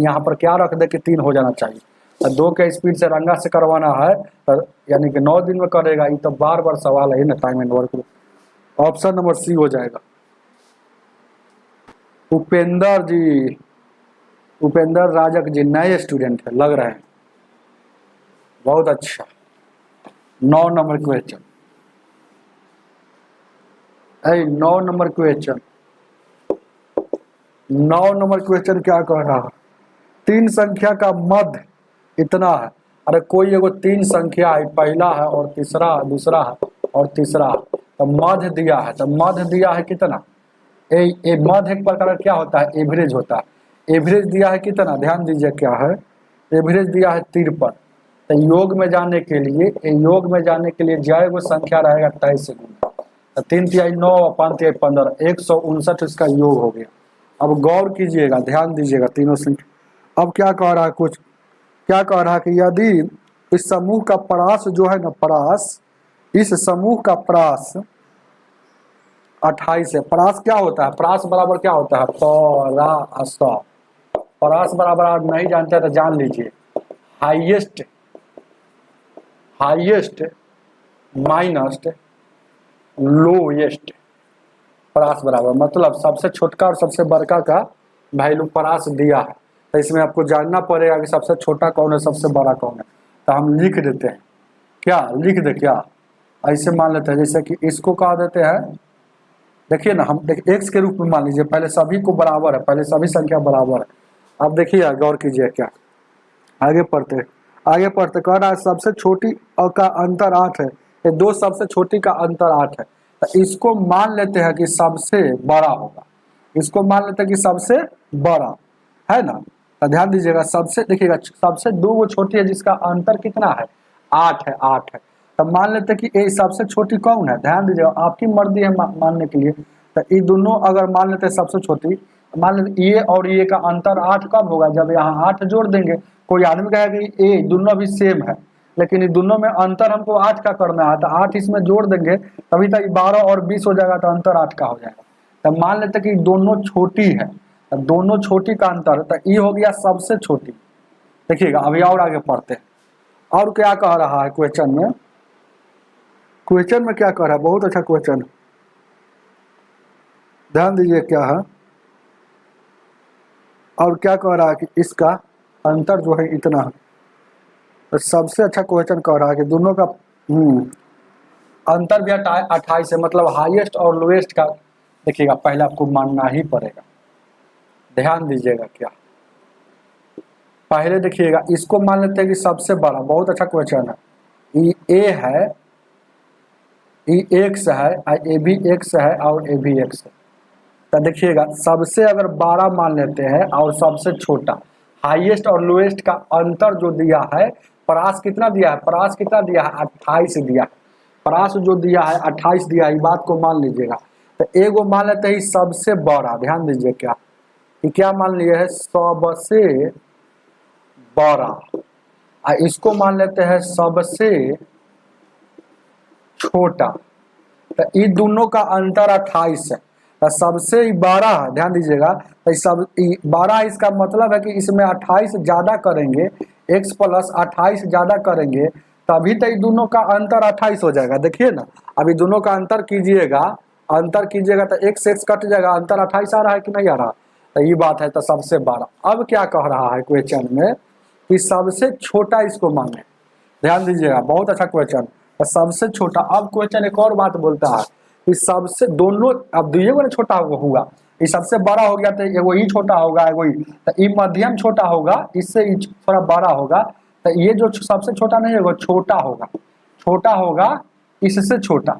[SPEAKER 1] यहाँ पर क्या रख दे कि 3 हो जाना चाहिए, और 2 के स्पीड से रंगा से करवाना है, तो यानी कि 9 दिन में करेगा, ये तो बार बार सवाल है ना, time and work. Option number C हो जाएगा। उपेंद्र जी, उपेंद्र राजक जी नए स्टूडेंट है लग रहे हैं, बहुत अच्छा। 9 number question, 9 number question, 9 number question क्या कह रहा है, 3 संख्या का मध्य इतना है, अरे कोई एगो 3 संख्या है, पहला है और तीसरा, दूसरा है और तीसरा है, तो मध्य दिया है, तो मध्य दिया है कितना, मध्य एक प्रकार का क्या होता है एवरेज होता है, एवरेज दिया है कितना, ध्यान दीजिए क्या है, एवरेज दिया है 53, तो योग में जाने के लिए जय वो संख्या रहेगा 23 से गुना, तो 3 तिहाई 9, 5 तिहाई 15, 159 इसका योग हो गया। अब गौर कीजिएगा, ध्यान दीजिएगा तीनों संख्या। अब क्या कह रहा है, कुछ क्या कह रहा है कि यदि इस समूह का परास जो है ना, परास, इस समूह का परास 28 है, परास क्या होता है, परास बराबर क्या होता है, परास, परास बराबर आप नहीं जानते तो जान लीजिए, हाईएस्ट माइनस लोएस्ट, परास बराबर मतलब सबसे छोटका और सबसे बड़का का वैल्यू परास दिया है, तो इसमें आपको जानना पड़ेगा कि सबसे छोटा कौन है, सबसे बड़ा कौन है, तो हम लिख देते हैं, क्या लिख दे, क्या ऐसे मान लेते हैं, जैसे कि इसको कहा देते हैं, देखिए ना, हम देखिए एक्स के रूप में मान लीजिए, पहले सभी को बराबर है, पहले सभी संख्या बराबर है। अब देखिए गौर कीजिए, क्या आगे पढ़ते कह रहा है सबसे छोटी का अंतर 8 है, ये 2 सबसे छोटी का अंतर 8 है, तो इसको मान लेते हैं कि सबसे बड़ा होगा, इसको मान लेते हैं कि सबसे बड़ा है ना, तो ध्यान दीजिएगा सबसे, देखिएगा सबसे 2 वो छोटी है जिसका अंतर कितना है 8 है, 8 है, तो मान लेते हैं कि ये सबसे छोटी कौन है, ध्यान दीजिएगा आपकी मर्जी है मानने के लिए, तो ये दोनों अगर मान लेते हैं सबसे छोटी, मान लेते ये और ये का अंतर 8 कब होगा, जब यहाँ 8 जोड़ देंगे। कोई आदमी कहेगा कि ये दोनों भी सेम है, लेकिन ये दोनों में अंतर हमको 8 का करना है, तो 8 इसमें जोड़ देंगे तभी तक 12 और 20 हो जाएगा, तो अंतर 8 का हो जाएगा। तो मान लेते कि दोनों छोटी है, तो दोनों छोटी का अंतर, तो ये हो गया सबसे छोटी। देखिएगा अभी और आगे पढ़ते हैं, और क्या कह रहा है क्वेश्चन में। क्वेश्चन में क्या कह रहा है, बहुत अच्छा क्वेश्चन, ध्यान दीजिए क्या है। और क्या कह रहा है कि इसका अंतर जो है इतना है। तो सबसे अच्छा क्वेश्चन कह रहा है कि दोनों का अंतर भी 28 है, मतलब हाईएस्ट और लोएस्ट का देखिएगा पहले आपको मानना ही पड़ेगा। ध्यान दीजिएगा क्या, पहले देखिएगा इसको मान लेते हैं कि सबसे बड़ा, बहुत अच्छा क्वेश्चन है। ये ए है, ये एक्स है, ए भी एक्स है और ए भी एक्स है। तो देखिएगा सबसे अगर 12 मान लेते हैं और सबसे छोटा, हाईएस्ट और लोएस्ट का अंतर जो दिया है, परास कितना दिया है, परास कितना दिया है 28 दिया है, परास जो दिया है 28 दिया है, ये बात को मान लीजिएगा। तो एगो मान लेते हैं सबसे बड़ा, ध्यान दीजिए क्या, ये क्या मान लिए है सबसे बड़ा, इसको मान लेते हैं सबसे छोटा। तो ये दोनों का अंतर 28 है, तो सबसे 12 है, ध्यान दीजिएगा। तो सब 12, इसका मतलब है कि इसमें 28 ज्यादा करेंगे, x प्लस 28 ज्यादा करेंगे, तभी तो ये दोनों का अंतर 28 हो जाएगा। देखिए ना, अभी दोनों का अंतर कीजिएगा, अंतर कीजिएगा तो x x कट जाएगा, अंतर 28 आ रहा है कि नहीं आ रहा, तो ये बात है। तो सबसे 12। अब क्या कह रहा है क्वेश्चन में कि सबसे छोटा इसको मांगे, ध्यान दीजिएगा, बहुत अच्छा क्वेश्चन। तो सबसे छोटा, अब क्वेश्चन एक और बात बोलता है कि सबसे दोनों, अब दुइये को छोटा हुआ, ये सबसे बड़ा हो गया तो एगो ही छोटा होगा, एगो ही, तो ये मध्यम छोटा होगा, इससे थोड़ा बड़ा होगा। तो ये जो सबसे छोटा नहीं है वो छोटा होगा, छोटा होगा इससे छोटा,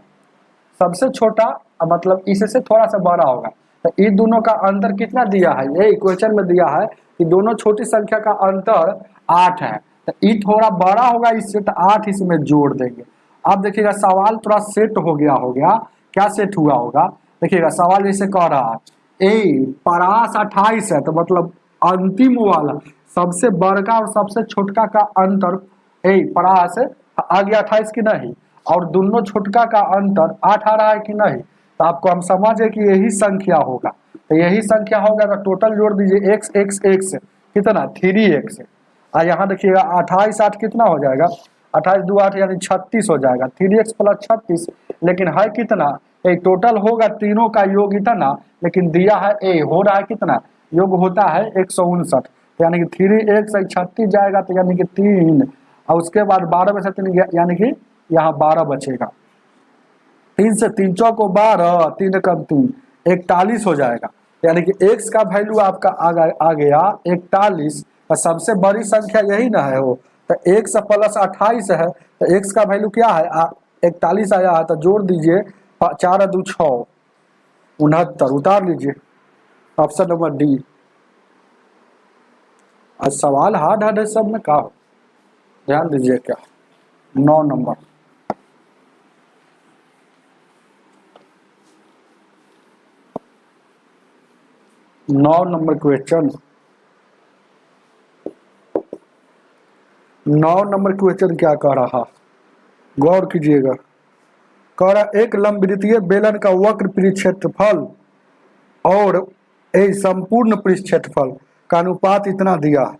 [SPEAKER 1] सबसे छोटा मतलब इससे थोड़ा सा बड़ा होगा। तो ये दोनों का अंतर कितना दिया है, ये क्वेश्चन में दिया है कि दोनों छोटी संख्या का अंतर 8 है, तो ये थोड़ा बड़ा होगा इससे, तो 8 इसमें जोड़ देंगे। अब देखिएगा सवाल थोड़ा सेट हो गया, क्या सेट हुआ होगा, देखिएगा सवाल जैसे कह रहा है ए परास 28 है, तो मतलब अंतिम वाला सबसे बड़का और सबसे छोटका का अंतर ए परास आ गया 28 की नहीं, और दोनों छोटका का अंतर 8 आ रहा है कि नहीं, तो आपको हम समझे कि यही संख्या होगा। तो यही संख्या होगा तो टोटल जोड़ दीजिए x x x कितना 3x, और यहाँ देखिएगा 28 8 कितना हो जाएगा, 28 2 8 यानी 36 हो जाएगा, 3x प्लस 36। लेकिन है कितना, एक टोटल होगा तीनों का योग इतना, लेकिन दिया है ए, हो रहा है कितना, योग होता है 159, यानी कि 3x 36 जाएगा, तो यानी कि 3, और उसके बाद 12 में से 3 यानी कि यहाँ 12 बचेगा, 3 से 3 चौको 12, 3 कम 3 41 हो जाएगा। यानी कि x का वैल्यू आपका आ गया 41। तो सबसे बड़ी संख्या यही ना है वो, तो x प्लस 28 है, तो x का वैल्यू क्या है 41 आया है, तो जोड़ दीजिए 4 2 6 69, उतार लीजिए ऑप्शन नंबर डी। आज सवाल हार्ड है सब में, का ध्यान दीजिए क्या 9 number, 9 number question, 9 number question क्या कह रहा, गौर कीजिएगा। कह रहा एक लंबवृत्तीय बेलन का वक्र पृष्ठफल और ए संपूर्ण पृष्ठफल का अनुपात इतना दिया है,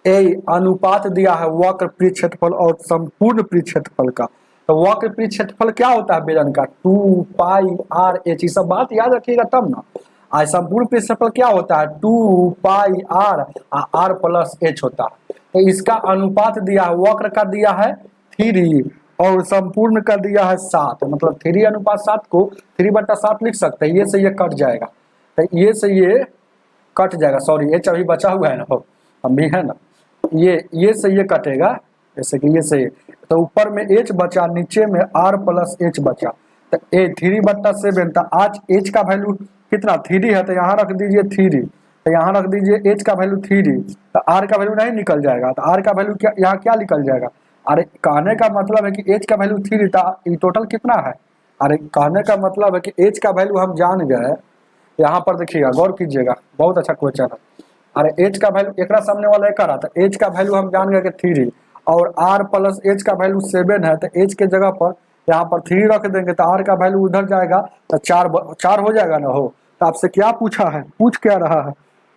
[SPEAKER 1] ए अनुपात दिया है वक्र पृष्ठफल और संपूर्ण पृष्ठफल का। तो वक्र पृष्ठफल क्या होता है बेलन का, 2 पाई आर एच, ये सब बात याद रखिएगा तब ना। आज संपूर्ण पृष्ठफल क्या होता है 2 पाई आर प्लस एच होता है। तो इसका अनुपात दिया है, वक्र का दिया है 3 और संपूर्ण का दिया है 7, मतलब 3 अनुपात 7 को 3/7 लिख सकते हैं। ये से ये कट जाएगा, तो ये से ये कट जाएगा, सॉरी एच अभी बचा हुआ है ना, हम भी है ना, ये से ये कटेगा, जैसे कि ये से, तो ऊपर में एच बचा, नीचे में आर प्लस एच बचा, तो ए 3/7। तो आज एच का वैल्यू कितना 3 है, तो यहाँ रख दीजिए 3, तो यहाँ रख दीजिए एच का वैल्यू 3, तो आर का वैल्यू नहीं निकल जाएगा, तो आर का वैल्यू क्या यहाँ क्या निकल जाएगा। अरे कहने का मतलब है कि एच का वैल्यू 3 था, ये टोटल कितना है अरे कहने का मतलब है कि एज का वैल्यू हम जान गए। यहाँ पर देखिएगा, गौर कीजिएगा, बहुत अच्छा क्वेश्चन है। अरे एज का वैल्यू एक सामने वाला एक रहा था, एज का वैल्यू हम जान गए कि 3 और आर प्लस एज का वैल्यू 7 है, तो एज के जगह पर यहाँ पर 3 रख देंगे तो आर का वैल्यू उधर जाएगा तो 4 हो जाएगा ना। हो तो आपसे क्या पूछा है, पूछ क्या रहा है,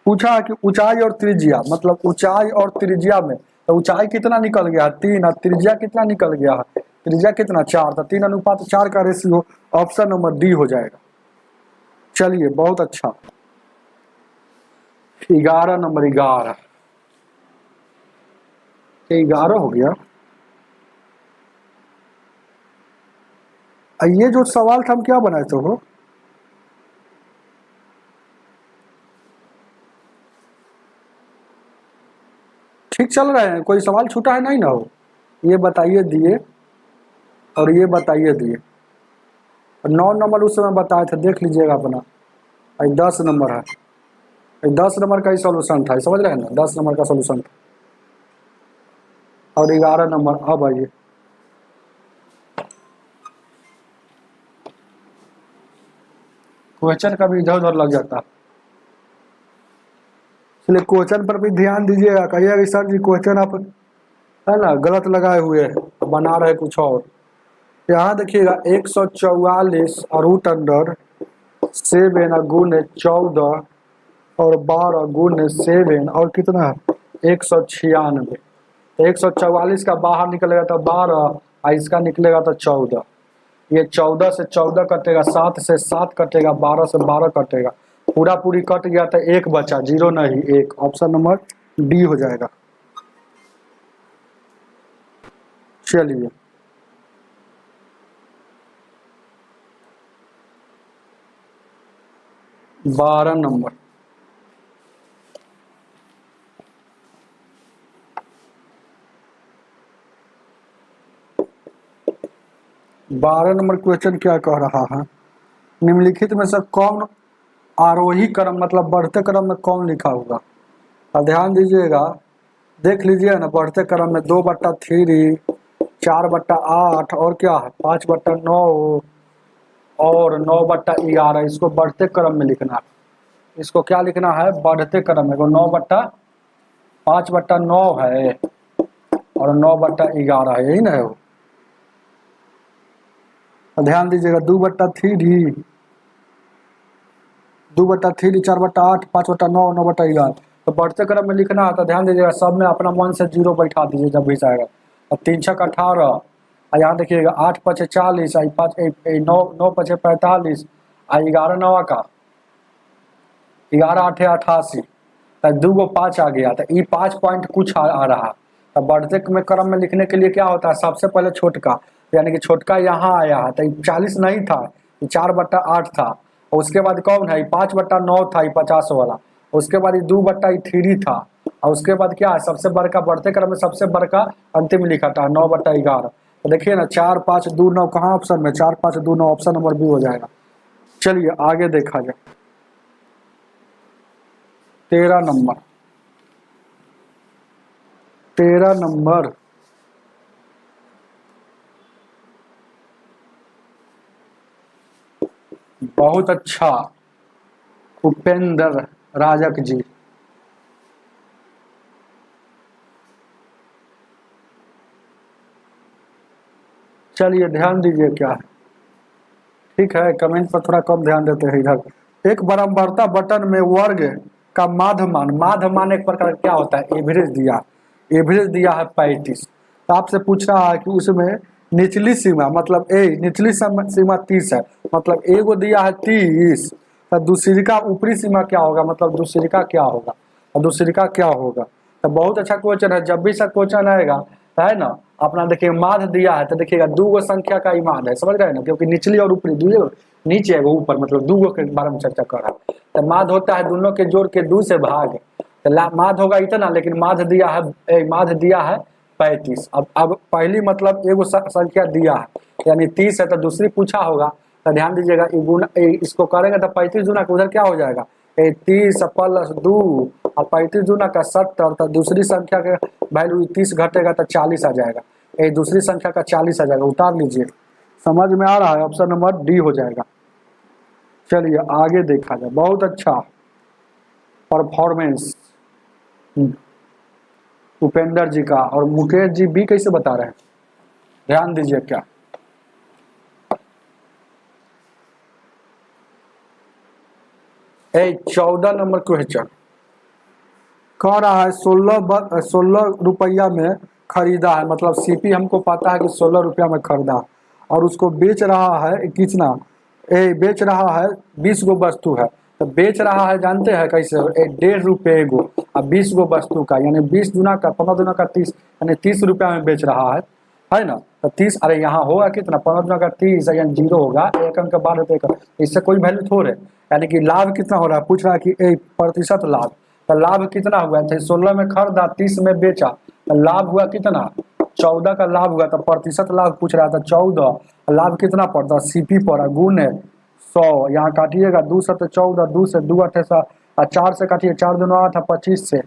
[SPEAKER 1] पूछा है कि ऊंचाई और त्रिज्या, मतलब ऊंचाई और त्रिज्या में, तो ऊंचाई कितना निकल गया 3 और त्रिज्या कितना निकल गया है, त्रिज्या कितना 4, तो 3:4 का रेशियो ऑप्शन नंबर डी हो जाएगा। चलिए बहुत अच्छा। 11 नंबर 11 हो गया। ये जो सवाल था हम क्या बनाए थे वो, ठीक चल रहे हैं, कोई सवाल छूटा है नहीं ना हो, ये बताइए दिए और ये बताइए दिए। 9 नंबर उस समय बताए थे, देख लीजिएगा अपना। 10 नंबर है, 10 नंबर का ही सोल्यूशन था, समझ रहे हैं ना, 10 नंबर का सोल्यूशन था। और 11 नंबर अब आइए। क्वेश्चन का भी इधर उधर लग जाता है, इसलिए क्वेश्चन पर भी ध्यान दीजिएगा। कहिएगा कि सर जी क्वेश्चन आप है ना गलत लगाए हुए हैं, बना रहे कुछ और। यहाँ देखिएगा 144 रूट अंडर 7 गुने 14 और 12 गुने 7 और कितना है 196। तो 144 का बाहर निकलेगा तो 12 और इसका निकलेगा तो 14। ये 14 से 14 कटेगा, 7 से 7 कटेगा, 12 से 12 कटेगा, पूरा पूरी कट गया तो 1 बचा, 0 नहीं 1। ऑप्शन नंबर डी हो जाएगा। चलिए 12 नंबर, क्वेश्चन क्या कह रहा है, निम्नलिखित में से कौन आरोही क्रम मतलब बढ़ते क्रम में कौन लिखा होगा। अब ध्यान दीजिएगा, देख लीजिए ना, बढ़ते क्रम में 2/3, 4/8 और क्या है 5/9 और 9/11, इसको बढ़ते क्रम में लिखना है। इसको क्या लिखना है, बढ़ते क्रम में। 5/9 है और 9/11 है, यही ना है वो। ध्यान दीजिएगा 2/3, 4/8, 5/9, 9/11, तो बढ़ते क्रम में लिखना है। तो ध्यान दीजिएगा सब में अपना मन से 0 बैठा दीजिए जब भी जाएगा। अब 3 छक 18, और यहाँ देखिएगा 8 5 40, 9 5 45, 11 9 का 11 8 88, तो 2 गो 5 आ गया, तो ये 5 पॉइंट कुछ आ रहा। तो बढ़ते में क्रम में लिखने के लिए क्या होता है, सबसे पहले छोटका, यानी कि छोटका यहाँ आया है, तो 40 नहीं था, 4/8 था। और उसके बाद कौन है 5/9 था, 50 वाला। उसके बाद 2/3 था, और उसके बाद क्या है सबसे बड़का, बढ़ते क्रम में सबसे बड़का अंतिम लिखा था 9/11। तो देखिए ना 4 5 2 9 कहाँ ऑप्शन में, 4 5 2 9 ऑप्शन नंबर बी हो जाएगा। चलिए आगे देखा जाए। 13 नंबर, बहुत अच्छा, उपेंद्र राजक जी। चलिए ध्यान दीजिए क्या है, ठीक है, कमेंट पर थोड़ा कम ध्यान देते हैं इधर। एक बराबरता बटन में वर्ग का माध्यमान एक प्रकार क्या होता है, एवरेज दिया है 35। तो आपसे पूछ रहा है कि उसमें निचली सीमा मतलब निचली सीमा 30 है, मतलब ए को दिया है 30, तो दूसरी का ऊपरी सीमा क्या होगा, मतलब दूसरी का क्या होगा, और दूसरी का क्या होगा। तो बहुत अच्छा क्वेश्चन है, जब भी सा क्वेश्चन आएगा तो है ना अपना देखिए माध्य दिया है, तो देखिएगा 2 गो संख्या का ही माध्य है, समझ रहे हैं ना, क्योंकि निचली और ऊपरी दो, नीचे है वो ऊपर, मतलब 2 गो के बारे में चर्चा कर रहा है। तो माध्य होता है दोनों के जोड़ के 2 से भाग, तो माध्य होगा इतना, लेकिन माध्य दिया है 35। अब पहली मतलब एगो संख्या दिया है यानी 30 है, तो दूसरी पूछा होगा, तो ध्यान दीजिएगा इसको करेंगे तो 35 गुना उधर क्या हो जाएगा 30 + 2 और 35 गुना का 70, तो दूसरी संख्या का वैल्यू 30 घटेगा तो 40 आ जाएगा, दूसरी संख्या का 40 आ जाएगा, उतार लीजिए समझ में आ रहा है? ऑप्शन नंबर डी हो जाएगा। चलिए आगे देखा जाए। बहुत अच्छा परफॉर्मेंस उपेंद्र जी का। और मुकेश जी बी कैसे बता रहे हैं, ध्यान दीजिए। क्या ए 14 नंबर क्वेश्चन कह रहा है 16 रुपया में खरीदा है, मतलब सीपी हमको पता है कि 16 रुपया में खरीदा, और उसको बेच रहा है कितना, बेच रहा है 20 गो वस्तु है। तो बेच रहा है जानते हैं कैसे, 1.5 रुपये गो, अब 20 गो वस्तु का, यानी 20 दुना का 15 दुना का 30, यानी 30 रुपया में बेच रहा है ना। तो 30, अरे यहाँ होगा कितना, 15 दुना का 30, यानी 0 होगा, एक अंक के बाद रुपये का, इससे कोई वैल्यू थोड़े। यानी कि लाभ कितना हो रहा है, पूछ रहा है कि प्रतिशत लाभ। तो लाभ कितना हुआ थे, 16 में खरीदा 30 में बेचा, तो लाभ हुआ कितना, 14 का लाभ हुआ। तो प्रतिशत लाभ पूछ रहा था 14, लाभ कितना पड़ता, सीपी पड़ा, गुण है 100, यहाँ काटिएगा 2 सत्ते 14, 2 से 2 अठे 4 से काटिए 4 दूना 8, 25 से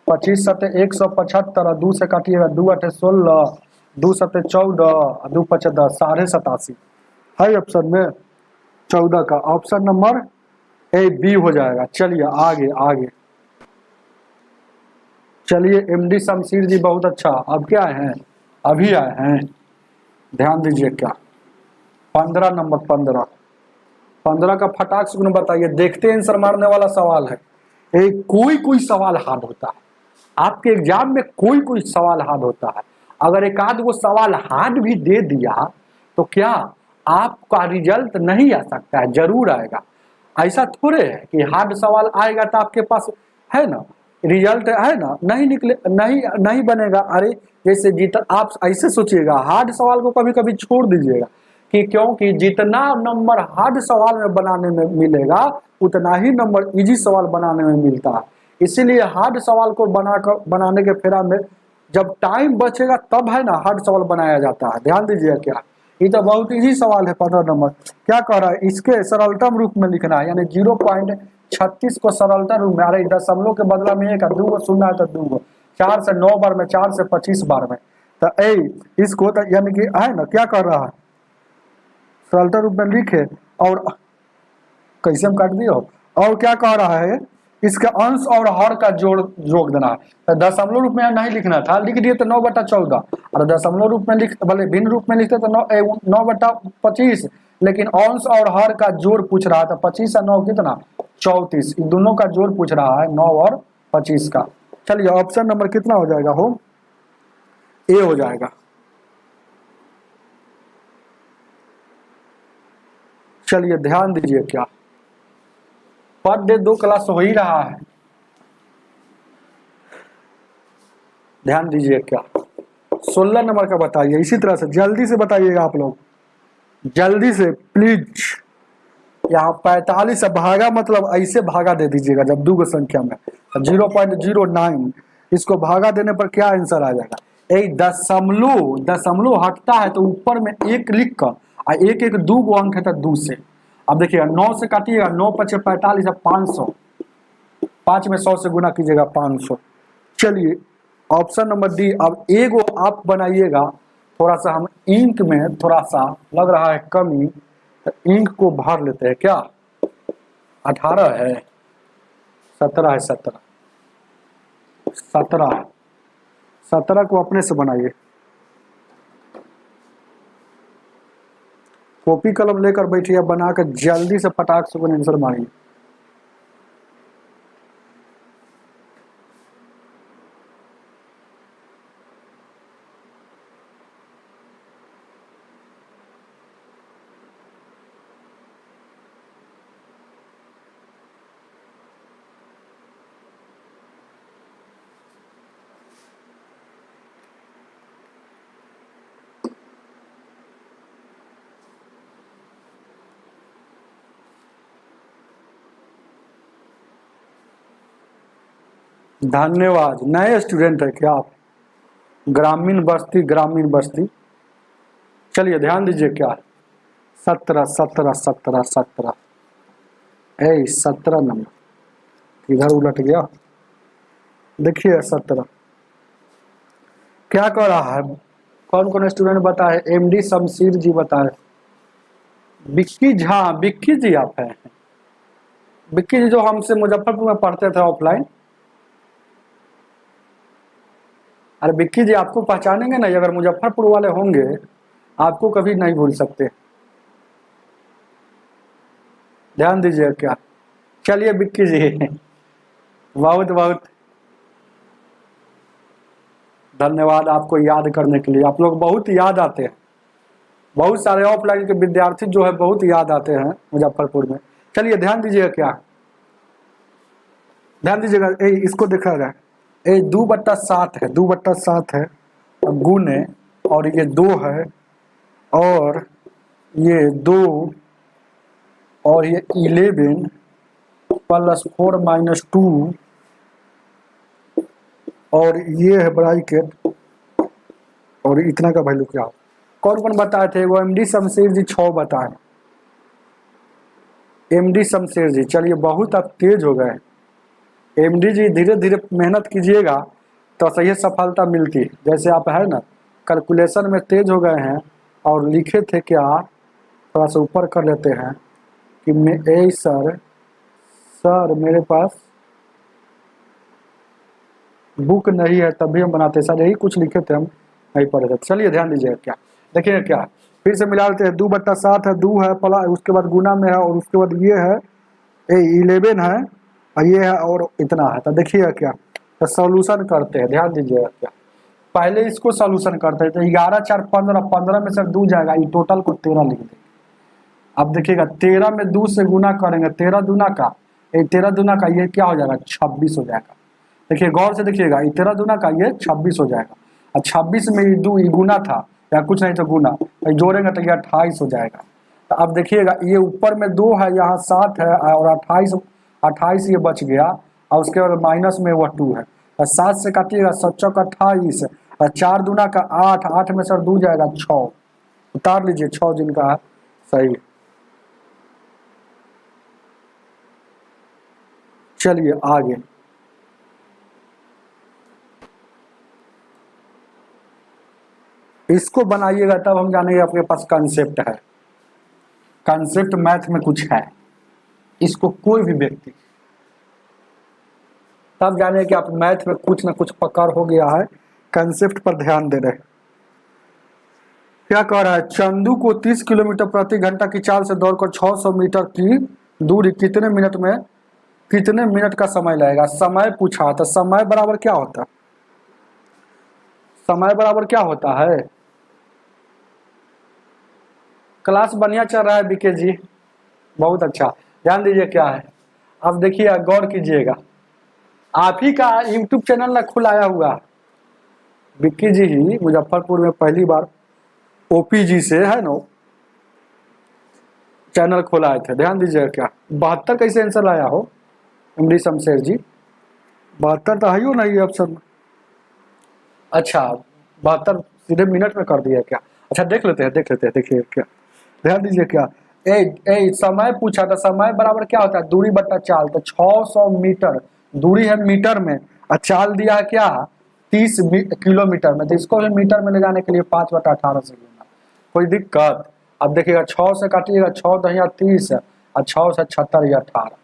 [SPEAKER 1] 25 सत्ते 175, 2 से काटिएगा 2 अठे 16, 2 सत्ते 14, 2 पचे 10, 87.5 है ऑप्शन में 14 का। ऑप्शन नंबर ए बी हो जाएगा। चलिए आगे आगे चलिए, एमडी शमशीर जी बहुत अच्छा, अब क्या आए हैं, अभी आए हैं, ध्यान दीजिए। क्या 15 नंबर 15 का फटाक से गुण बताइए। देखते हैं आंसर मारने वाला सवाल है। कोई सवाल हार्ड होता है आपके एग्जाम में, कोई सवाल हार्ड होता है। अगर एक आध वो सवाल हार्ड भी दे दिया तो क्या आपका रिजल्ट नहीं आ सकता है, जरूर आएगा। ऐसा थोड़े है कि हार्ड सवाल आएगा तो आपके पास है ना रिजल्ट है ना, नहीं निकले, नहीं बनेगा। अरे जैसे आप ऐसे सोचिएगा, हार्ड सवाल को कभी कभी छोड़ दीजिएगा, कि क्योंकि जितना नंबर हार्ड सवाल में बनाने में मिलेगा उतना ही नंबर इजी सवाल बनाने में मिलता है। इसीलिए हार्ड सवाल को बनाने के फेरा में जब टाइम बचेगा तब है ना हार्ड सवाल बनाया जाता है। ध्यान दीजिए। क्या ये तो बहुत इजी सवाल है। 15 नंबर क्या कह रहा है, इसके सरलतम रूप में लिखना है, यानी 0.36 को सरलता रूप में, अरे दशमलव के बदला में 1 2 शून्य है तो 2, 4 से 9 बार में, 4 से 25 बार में, तो इसको तो यानी कि है ना क्या कर रहा है, सरलता रूप में लिखे और कैसे हम काट दिए हो। और क्या कह रहा है, इसके अंश और हर का जोड़ देना है। तो दशमलव रूप में नहीं लिखना था, लिख दिए तो 9/14, और दशमलव रूप में भले भिन्न रूप में लिखते तो 9/25, लेकिन अंश और हर का जोड़ पूछ रहा था। 25 और 9 कितना, 34, इन दोनों का जोड़ पूछ रहा है, 9 और 25 का। चलिए ऑप्शन नंबर कितना हो जाएगा, हो ए हो जाएगा। चलिए ध्यान दीजिए। क्या पर डे 2 क्लास हो ही रहा है, ध्यान दीजिए। क्या 16 नंबर का बताइए, इसी तरह से जल्दी से बताइएगा आप लोग, जल्दी से प्लीज। यहाँ 45 से भागा, मतलब ऐसे भागा दे दीजिएगा जब 2 संख्या में 0.09, इसको भागा देने पर क्या आंसर आ जाएगा। दशमलव हटता है तो ऊपर में 1 लिख कर, एक 2 गो अंक है तो 2 से। अब देखिएगा 9 से काटिएगा, 9 × 5 = 45, 500, 5 में 100 से गुना कीजिएगा 500। चलिए ऑप्शन नंबर डी। अब एगो आप बनाइएगा, थोड़ा सा हम इंक में थोड़ा सा लग रहा है कमी, तो इंक को भर लेते हैं। क्या 18 है, 17 है, 17 को अपने से बनाइए, कॉपी कलम लेकर बैठिए, बनाकर जल्दी से फटाक से आंसर मारिए। धन्यवाद। नए स्टूडेंट है क्या आप, ग्रामीण बस्ती। चलिए ध्यान दीजिए। क्या 17 नंबर इधर उलट गया, देखिए 17 क्या कह रहा है, कौन कौन स्टूडेंट बताए, एमडी शमशीर जी बताए, विक्की झा, विक्की जी आप हैं? विक्की जी जो हमसे मुजफ्फरपुर में पढ़ते थे ऑफलाइन। अरे विक्की जी आपको पहचानेंगे नहीं, अगर मुजफ्फरपुर वाले होंगे आपको कभी नहीं भूल सकते, ध्यान दीजिए क्या। चलिए विक्की जी, बहुत बहुत धन्यवाद आपको याद करने के लिए। आप लोग बहुत याद आते हैं, बहुत सारे ऑफलाइन के विद्यार्थी जो है बहुत याद आते हैं मुजफ्फरपुर में। चलिए ध्यान दीजिएगा क्या, ध्यान दीजिएगा, इसको देखा जाए, 2/7 है, 2/7 है, गुने, और ये 2 है, और ये 2, और ये 11 + 4 - 2, और ये है ब्रैकेट, और इतना का वैल्यू क्या हो। कौन कौन बताए थे? वो एमडी शमशेर जी 6 बताए, एमडी शमशेर जी। चलिए बहुत आप तेज हो गए एमडी जी, धीरे धीरे मेहनत कीजिएगा तो सही सफलता मिलती है। जैसे आप है ना कैलकुलेशन में तेज हो गए हैं, और लिखे थे क्या, थोड़ा सा ऊपर कर लेते हैं कि मैं सर मेरे पास बुक नहीं है, तभी हम बनाते, सर यही कुछ लिखे थे, हम नहीं पढ़े थे। चलिए ध्यान दीजिएगा क्या, देखिए क्या, फिर से मिला लेते हैं। 2/7 है, 2 है, प्लस उसके बाद गुना में है, और उसके बाद ये है 11 है, और ये है, और इतना है। तो देखिएगा क्या, तो सॉल्यूशन करते हैं, ध्यान दीजिएगा क्या। पहले इसको सॉल्यूशन करते हैं, तो 11 × 4 = 15, 15 में से 2 जाएगा, ये टोटल को 13 लिख देंगे। अब देखिएगा 13 में 2 से गुना करेंगे, 13 दूना का, 13 दूना का ये क्या हो जाएगा, 26 हो जाएगा। देखिए गौर से देखिएगा, 13 दूना का ये 26 हो जाएगा, और 26 में ये 2 गुना था, या कुछ नहीं तो गुना, तो जोड़ेंगे तो ये 28 हो जाएगा। तो अब देखिएगा ये ऊपर में 2 है, यहाँ 7 है, और 28 ये बच गया, और उसके बाद माइनस में वह 2 है, और 7 से काटिएगा, 7 × 4 = 28, और 4 दूना का 8, 8 में से 2 जाएगा 6, उतार लीजिए 6 जिनका है सही। चलिए आगे, इसको बनाइएगा तब हम जानेंगे आपके पास कंसेप्ट है, कंसेप्ट मैथ में कुछ है। इसको कोई भी व्यक्ति, तब जाने कि आप मैथ में कुछ ना कुछ पकड़ हो गया है, कंसेप्ट पर ध्यान दे रहे। क्या कह रहा है, चंदू को 30 किलोमीटर प्रति घंटा की चाल से दौड़कर 600 मीटर की दूरी कितने मिनट का समय लगेगा। समय पूछा, तो समय बराबर क्या होता है, समय बराबर क्या होता है। क्लास बढ़िया चल रहा है बीके जी, बहुत अच्छा, ध्यान दीजिए क्या है। अब देखिए गौर कीजिएगा, आप ही का यूट्यूब चैनल ना खुलाया हुआ, विक्की जी ही मुजफ्फरपुर में पहली बार ओपी जी से है ना चैनल खोलाए थे। ध्यान दीजिएगा क्या, 72 कैसे आंसर लाया हो एमडी शमशेर जी, 72 तो है नहीं ऑप्शन। अच्छा 72 सीधे मिनट में कर दिया क्या, अच्छा देख लेते हैं देखिए क्या, ध्यान दीजिए क्या, समय पूछा था, समय बराबर क्या होता है, दूरी बटा चाल, तो 600 मीटर दूरी है मीटर में, और चाल दिया है क्या 30 किलोमीटर में, तो इसको भी मीटर में ले जाने के लिए 5/18 से गुना, कोई दिक्कत। अब देखिएगा 6 से काटिएगा, 6 × 10 = 30, और 6 से 76 या 18।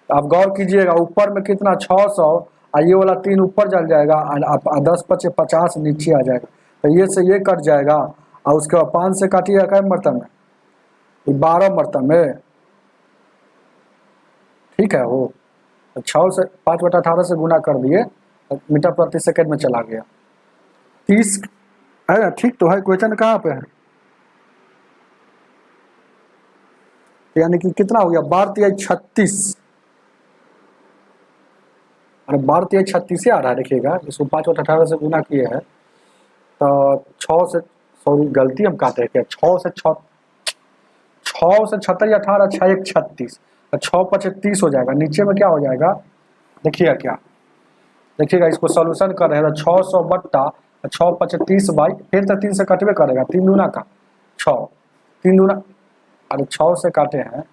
[SPEAKER 1] तो आप गौर कीजिएगा ऊपर में कितना 600, और ये वाला 3 ऊपर चल जाएगा, और 10 × 5 = 50 नीचे आ जाएगा, तो ये से ये कट जाएगा, और उसके बाद 5 से काटिएगा क्या मरतब में, 12 मरतब में, ठीक है। वो 6 से 5/18 से गुना कर दिए, मीटर प्रति सेकंड में चला गया, 30 है ना, ठीक तो है। क्वेश्चन कहाँ पे है, यानी कि कितना हो गया, 12 × 36, अरे 12 × 36 आ रहा है, देखिएगा इसको 5/18 से गुना किए हैं, तो 6 से, सॉरी गलती हम काटे हैं क्या, 6 से 76 या 18, 6 × 1 = 36, 6 × 5 = 30 हो जाएगा, नीचे में क्या हो जाएगा, देखिएगा क्या, देखिएगा इसको सॉल्यूशन कर रहे हैं, 600 बट्टा 6 × 5 = 30 बाई, फिर तो 3 से कटवे करेगा, 3 दूना का 6, 3 दूना, अरे 6 से काटे हैं,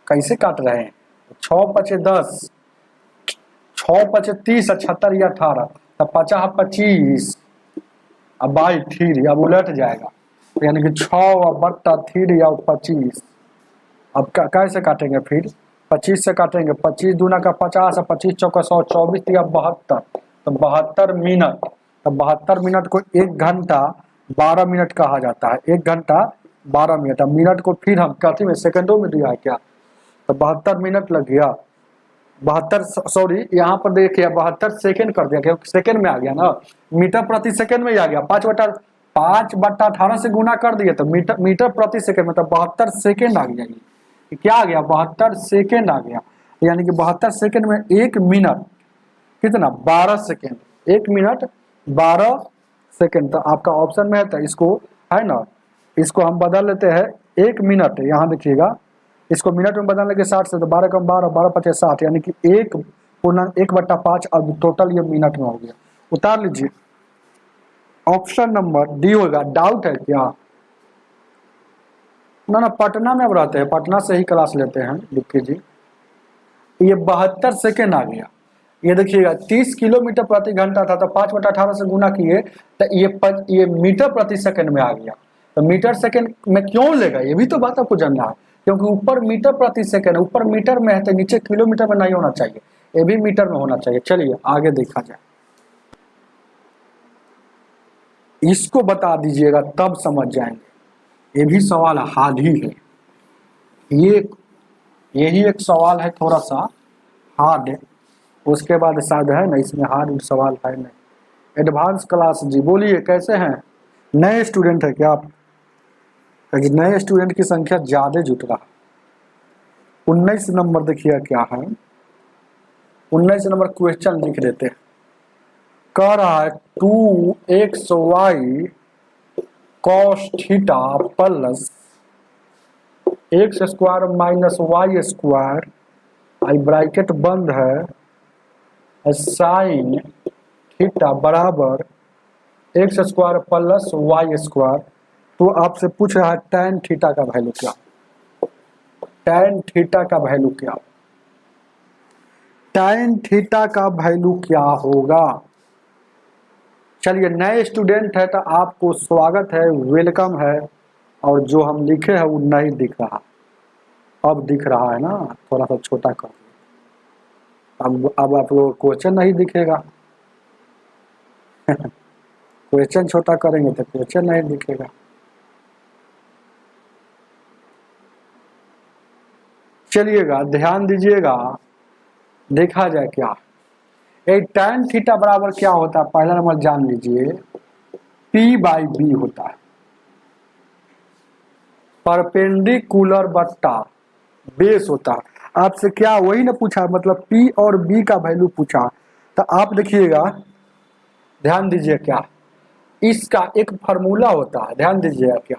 [SPEAKER 1] कैसे काट रहे हैं, 6 × 5 = 10, 6 × 5 = 30, 76 या 18, तो 50 × 25, अब बाई 3, अब उलट जाएगा, यानी कि 6/3 या 25, अब कैसे काटेंगे फिर, 25 से काटेंगे, 25 दूना का 50 है, 25 चौका 100, 24 या 72, तो 72 मिनट। तो 72 मिनट को 1 घंटा 12 मिनट कहा जाता है, 1 घंटा 12 मिनट। अब मिनट को फिर हम कहते में सेकंडों में दिया है क्या, तो 72 मिनट लग गया, 72 सॉरी यहाँ पर देखिए 72 सेकंड कर दिया, क्योंकि सेकंड में आ गया ना, मीटर प्रति सेकंड में आ गया, 5/18 से गुना कर दिए तो मीटर प्रति सेकंड, मतलब 72 सेकंड आ गया। ये क्या आ गया, 72 सेकंड आ गया। यानी कि 72 सेकंड में 1 मिनट कितना, 12 सेकंड, 1 मिनट 12 सेकंड। तो आपका ऑप्शन में है, तो इसको है ना, इसको हम बदल लेते हैं 1 मिनट, यहाँ देखिएगा इसको मिनट में बदलने के 60 से, तो 12 कम 12, 12 पचे 60, यानी कि 1/5। अब टोटल ये मिनट में हो गया। उतार लीजिए, ऑप्शन नंबर डी होगा। डाउट है क्या, ना पटना में अब रहते हैं, पटना से ही क्लास लेते हैं, लिखिए जी। ये 72 सेकेंड आ गया। ये देखिएगा 30 किलोमीटर प्रति घंटा था, तो 5/18 से गुना किए तो ये मीटर प्रति सेकंड में आ गया। तो मीटर सेकंड में क्यों लेगा, ये भी तो बात आपको जानना है, क्योंकि ऊपर मीटर प्रति सेकंड, ऊपर मीटर में है तो नीचे किलोमीटर में नहीं होना चाहिए, ये भी मीटर में होना चाहिए। चलिए आगे देखा जाए, इसको बता दीजिएगा तब समझ जाएंगे। ये भी सवाल हार्ड ही है, यही एक सवाल है थोड़ा सा हार्ड है, उसके बाद शायद है ना, इसमें हार्ड सवाल है नहीं। एडवांस क्लास जी, बोलिए कैसे हैं, नए स्टूडेंट है क्या आप, नए स्टूडेंट की संख्या ज्यादा जुट रहा। 19 नंबर देखिए क्या है, 19 नंबर क्वेश्चन लिख देते हैं। कह रहा है 2xy cos theta plus x² minus y², आई ब्रैकेट बंद है, साइन थीटा बराबर x² प्लस y²। तो आपसे पूछ रहा है tan थीटा का वैल्यू क्या, tan थीटा का वैल्यू क्या, tan थीटा का वैल्यू क्या होगा। चलिए नए स्टूडेंट है तो आपको स्वागत है, वेलकम है, और जो हम लिखे हैं वो नहीं दिख रहा, अब दिख रहा है ना, थोड़ा सा छोटा कर, अब आप लोग क्वेश्चन नहीं दिखेगा क्वेश्चन छोटा करेंगे तो क्वेश्चन नहीं दिखेगा। चलिएगा ध्यान दीजिएगा, देखा जाए क्या, एक tan थीटा बराबर क्या होता है, पहला नंबर जान लीजिए, P/B होता है, परपेंडिकुलर बट्टा बेस होता है। आपसे क्या वही ना पूछा, मतलब P और B का वैल्यू पूछा, तो आप देखिएगा ध्यान दीजिए क्या, इसका एक फार्मूला होता है, ध्यान दीजिएगा क्या,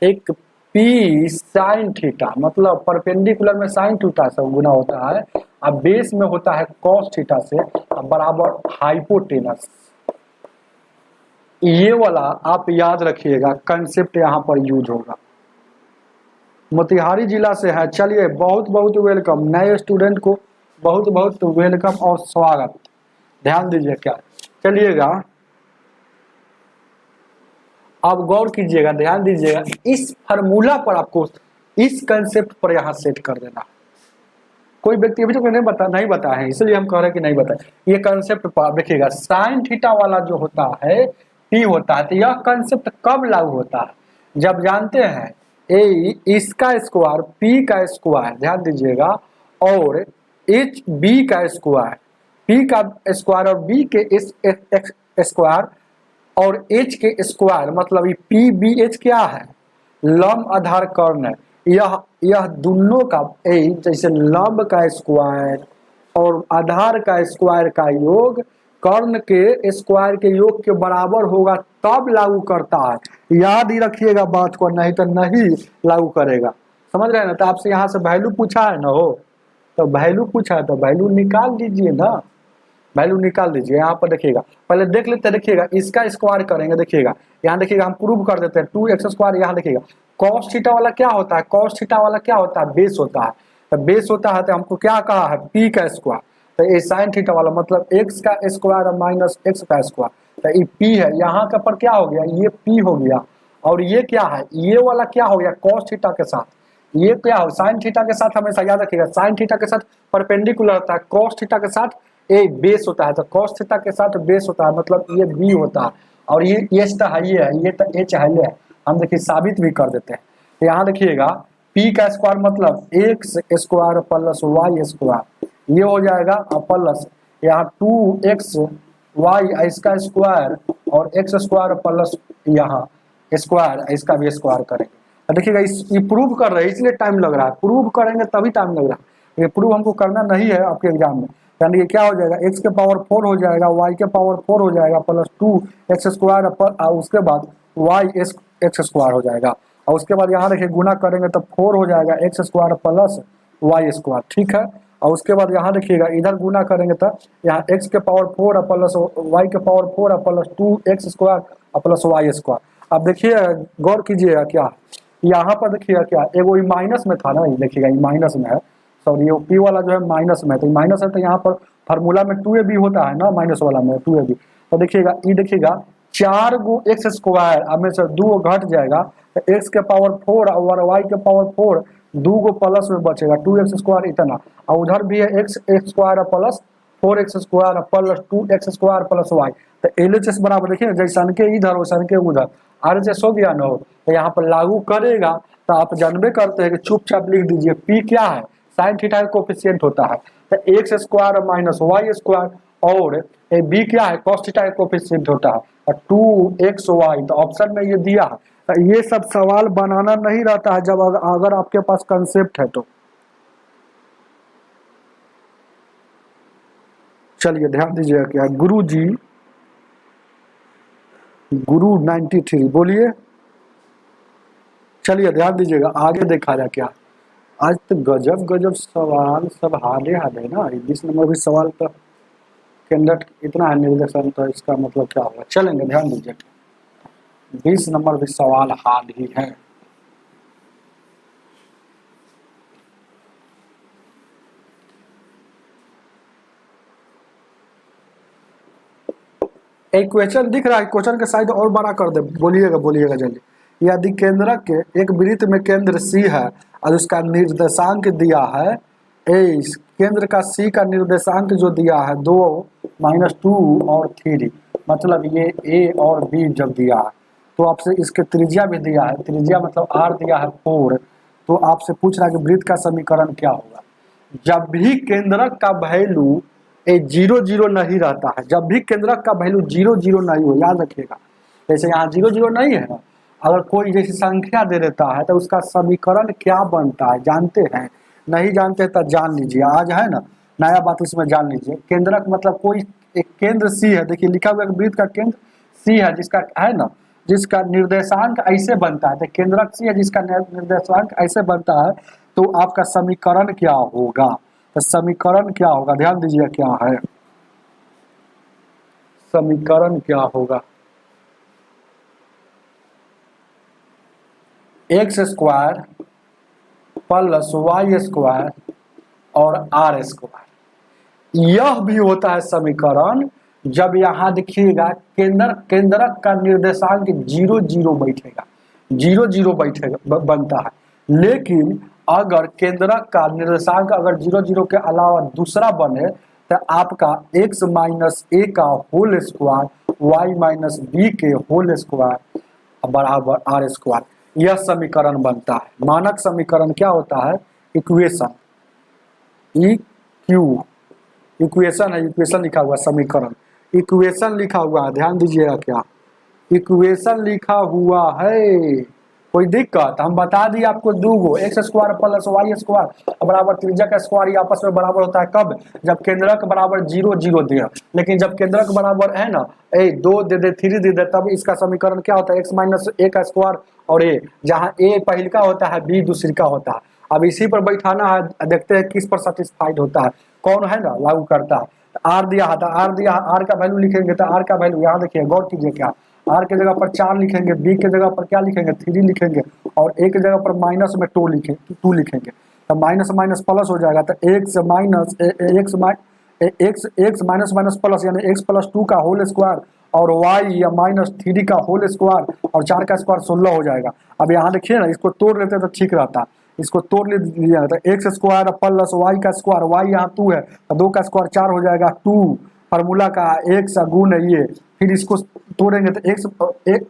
[SPEAKER 1] एक P साइन थीटा, मतलब परपेंडिकुलर में साइन थीटा से गुना होता है, अब बेस में होता है कॉस थीटा से, बराबर हाइपोटेनस। ये वाला आप याद रखिएगा, कंसेप्ट यहाँ पर यूज होगा। मोतिहारी जिला से है, चलिए बहुत बहुत वेलकम, नए स्टूडेंट को बहुत बहुत वेलकम और स्वागत। ध्यान दीजिए क्या, चलिएगा अब गौर कीजिएगा, ध्यान दीजिएगा, इस फार्मूला पर आपको इस कंसेप्ट पर यहाँ सेट कर देना। कोई व्यक्ति अभी तक नहीं बता है, इसलिए हम कह रहे हैं कि नहीं बताए, ये कंसेप्ट पर देखिएगा, साइन थीटा वाला जो होता है P होता है, तो यह कंसेप्ट कब लागू होता है, जब जानते हैं ए इसका स्क्वायर P का स्क्वायर, ध्यान दीजिएगा, और एच बी का स्क्वायर, P का स्क्वायर और B के स्क्वायर और H के स्क्वायर, मतलब पी बी एच क्या है, लंब आधार कर्ण है, यह दोनों का जैसे लंब का स्क्वायर और आधार का स्क्वायर का योग कर्ण के स्क्वायर के योग के बराबर होगा, तब लागू करता है। याद ही रखिएगा बात को, नहीं तो नहीं लागू करेगा, समझ रहे हैं ना। तो आपसे यहाँ से वैल्यू पूछा है ना, हो तो वैल्यू पूछा है तो वैल्यू निकाल दीजिए ना, वैल्यू निकाल दीजिए। यहाँ पर देखिएगा, पहले देख लेते हैं, देखिएगा इसका स्क्वायर करेंगे, देखिएगा यहाँ देखिएगा हम प्रूव कर देते हैं 2x²। यहाँ देखिएगा कॉस थीटा वाला क्या होता है, कॉस थीटा वाला क्या होता है, बेस होता है, तो बेस होता है तो हमको क्या कहा है, P का स्क्वायर, तो ये साइन थीटा वाला मतलब x का स्क्वायर माइनस x का स्क्वायर, तो ये P है, यहाँ का पर क्या हो गया, ये P हो गया, और ये क्या है, ये वाला क्या हो गया, कॉस थीटा के साथ, ये क्या हो, साइन थीटा के साथ हमेशा याद रखिएगा, साइन थीटा के साथ परपेंडिकुलर होता है, कॉस थीटा के साथ ए बेस होता है, तो कॉस थीटा के साथ बेस होता है, मतलब ये बी होता है, और ये एच तो है, ये तो एच है, हम देखिए साबित भी कर देते हैं। तो यहाँ देखिएगा पी का स्क्वायर मतलब X square plus Y square, ये हो जाएगा, प्लस यहाँ 2x वाई इसका स्क्वायर और एक्स स्क्वायर प्लस यहाँ स्क्वायर इसका भी स्क्वायर करेंगे। देखिएगा ये प्रूव कर रहे हैं इसलिए टाइम लग रहा है, प्रूव करेंगे तभी टाइम लग रहा है, ये प्रूव हमको करना नहीं है आपके एग्जाम में। यानी कि क्या हो जाएगा, x के पावर 4 हो जाएगा, y के पावर 4 हो जाएगा, प्लस 2x स्क्वायर, उसके बाद y एक्स स्क्वायर हो जाएगा, और उसके बाद यहाँ देखिए गुना करेंगे तो 4 हो जाएगा X square plus Y square, ठीक है। और उसके बाद यहाँ देखिएगा इधर गुना करेंगे तो यहाँ x के पावर 4 प्लस y के power 4 plus 2x square plus Y square. अब देखिए गौर कीजिएगा क्या यहाँ पर देखिएगा क्या, एगो माइनस में था ना, ये देखिएगा ये माइनस में है, सॉरी ये पी वाला जो है माइनस में है, तो माइनस है तो यहाँ पर फार्मूला में 2ab होता है ना, माइनस वाला में 2ab, तो देखिएगा ये देखिएगा 4 गो एक्स स्क्वायर, अब में से 2 घट जाएगा, तो एक्स के पावर 4 और वाई के पावर 4, 2 गो प्लस में बचेगा 2x स्क्वायर इतना, और उधर भी है X square plus 4x square plus 2x square plus Y, तो LHS बराबर देखिए जैसन के इधर वैसन के उधर, RHS हो गया ना हो, तो यहाँ पर लागू करेगा तो आप जानबे करते हैं कि चुपचाप लिख दीजिए पी क्या है, साइन थीटा का कोफिशिएंट होता है, तो X square minus Y square, और बी क्या है, कॉस थीटा का कोफिशिएंट होता है, और 2xy, तो ऑप्शन में ये दिया है। तो ये सब सवाल बनाना नहीं रहता है जब अगर आपके पास कंसेप्ट है तो। चलिए ध्यान दीजिएगा क्या, गुरु 93 बोलिए, चलिए ध्यान दीजिएगा आगे देखा जाए क्या। आज तो गजब गजब सवाल सब हार्डे है ना, 20 नंबर भी सवाल तो कैंडिडेट इतना है निर्देशन, तो इसका मतलब क्या होगा, चलेंगे ध्यान दीजिए 20 नंबर भी सवाल हार्ड ही है। एक क्वेश्चन दिख रहा है, क्वेश्चन के साइड और बड़ा कर दे, बोलिएगा जल्दी। यदि केंद्रक के एक वृत्त में केंद्र सी है और उसका निर्देशांक दिया है ए, केंद्र का सी का निर्देशांक जो दिया है 2 -2 और 3, मतलब ये ए और बी जब दिया है तो आपसे इसके त्रिज्या भी दिया है, त्रिज्या मतलब r दिया है 4, तो आपसे पूछ रहा है कि वृत्त का समीकरण क्या होगा। जब भी केंद्रक का वैल्यू 0 नहीं रहता है, जब भी केंद्रक का वैल्यू 0 नहीं हो, याद रखिएगा, जैसे यहाँ 0 नहीं है ना, अगर कोई जैसी संख्या दे देता है तो उसका समीकरण क्या बनता है जानते हैं, नहीं जानते तो जान लीजिए, आज है ना नया बात इसमें जान लीजिए। केंद्रक मतलब कोई एक केंद्र सी है, देखिए लिखा हुआ वृत्त का केंद्र सी है, जिसका है ना, जिसका निर्देशांक ऐसे बनता है, तो केंद्रक सी है जिसका निर्देशांक ऐसे बनता है, तो आपका समीकरण क्या होगा, तो समीकरण क्या होगा ध्यान दीजिए क्या है, समीकरण क्या होगा, X square plus Y square और आर स्क्वायर, यह भी होता है समीकरण जब यहाँ देखिएगा केंद्रक का निर्देशांक 0 बैठेगा, 0 बैठेगा बनता है, लेकिन अगर केंद्रक का निर्देशांक अगर 0 के अलावा दूसरा बने तो आपका x माइनस ए का whole square y minus B के होल स्क्वायर बराबर आर स्क्वायर, यह समीकरण बनता है। मानक समीकरण क्या होता है, इक्वेशन, इक्वेशन है, इक्वेशन लिखा हुआ समीकरण, इक्वेशन लिखा हुआ है, ध्यान दीजिएगा क्या, इक्वेशन लिखा हुआ है, कोई दिक्कत, हम बता दिए आपको 2 गो X square plus Y square बराबर त्रिज्या का स्क्वायर, ये आपस में बराबर होता है कब, जब केंद्रक बराबर 0 दे, लेकिन जब केंद्रक बराबर है ना 2 दे दे 3 दे दे, तब इसका समीकरण क्या होता है, एक्स माइनस ए का स्क्वायर और ए, जहाँ ए पहले का होता है बी दूसरी का होता है। अब इसी पर बैठाना है, देखते हैं किस पर सेटिस्फाइड होता है, कौन है ना लागू करता है। आर दिया था, आर का वैल्यू लिखेंगे, तो आर का वैल्यू यहाँ देखिए गौर कीजिए क्या, आर के जगह पर 4 लिखेंगे, बी के जगह पर क्या लिखेंगे 3 लिखेंगे, और ए के जगह पर माइनस में 2 लिखेंगे, तो माइनस माइनस प्लस हो जाएगा, तो एक्स माइनस माइनस प्लस यानी x प्लस 2 का होल स्क्वायर और y या माइनस 3 का होल स्क्वायर और 4 का स्क्वायर 16 हो जाएगा। अब यहाँ देखिए ना, इसको तोड़ लेते तो ठीक रहता, इसको तोड़ लिया तो एक्स स्क्वायर प्लस वाई का स्क्वायर, वाई यहाँ 2 है तो 2 का स्क्वायर 4 हो जाएगा 2, फार्मूला का एक्स गुण है ये, फिर इसको तोड़ेंगे तो X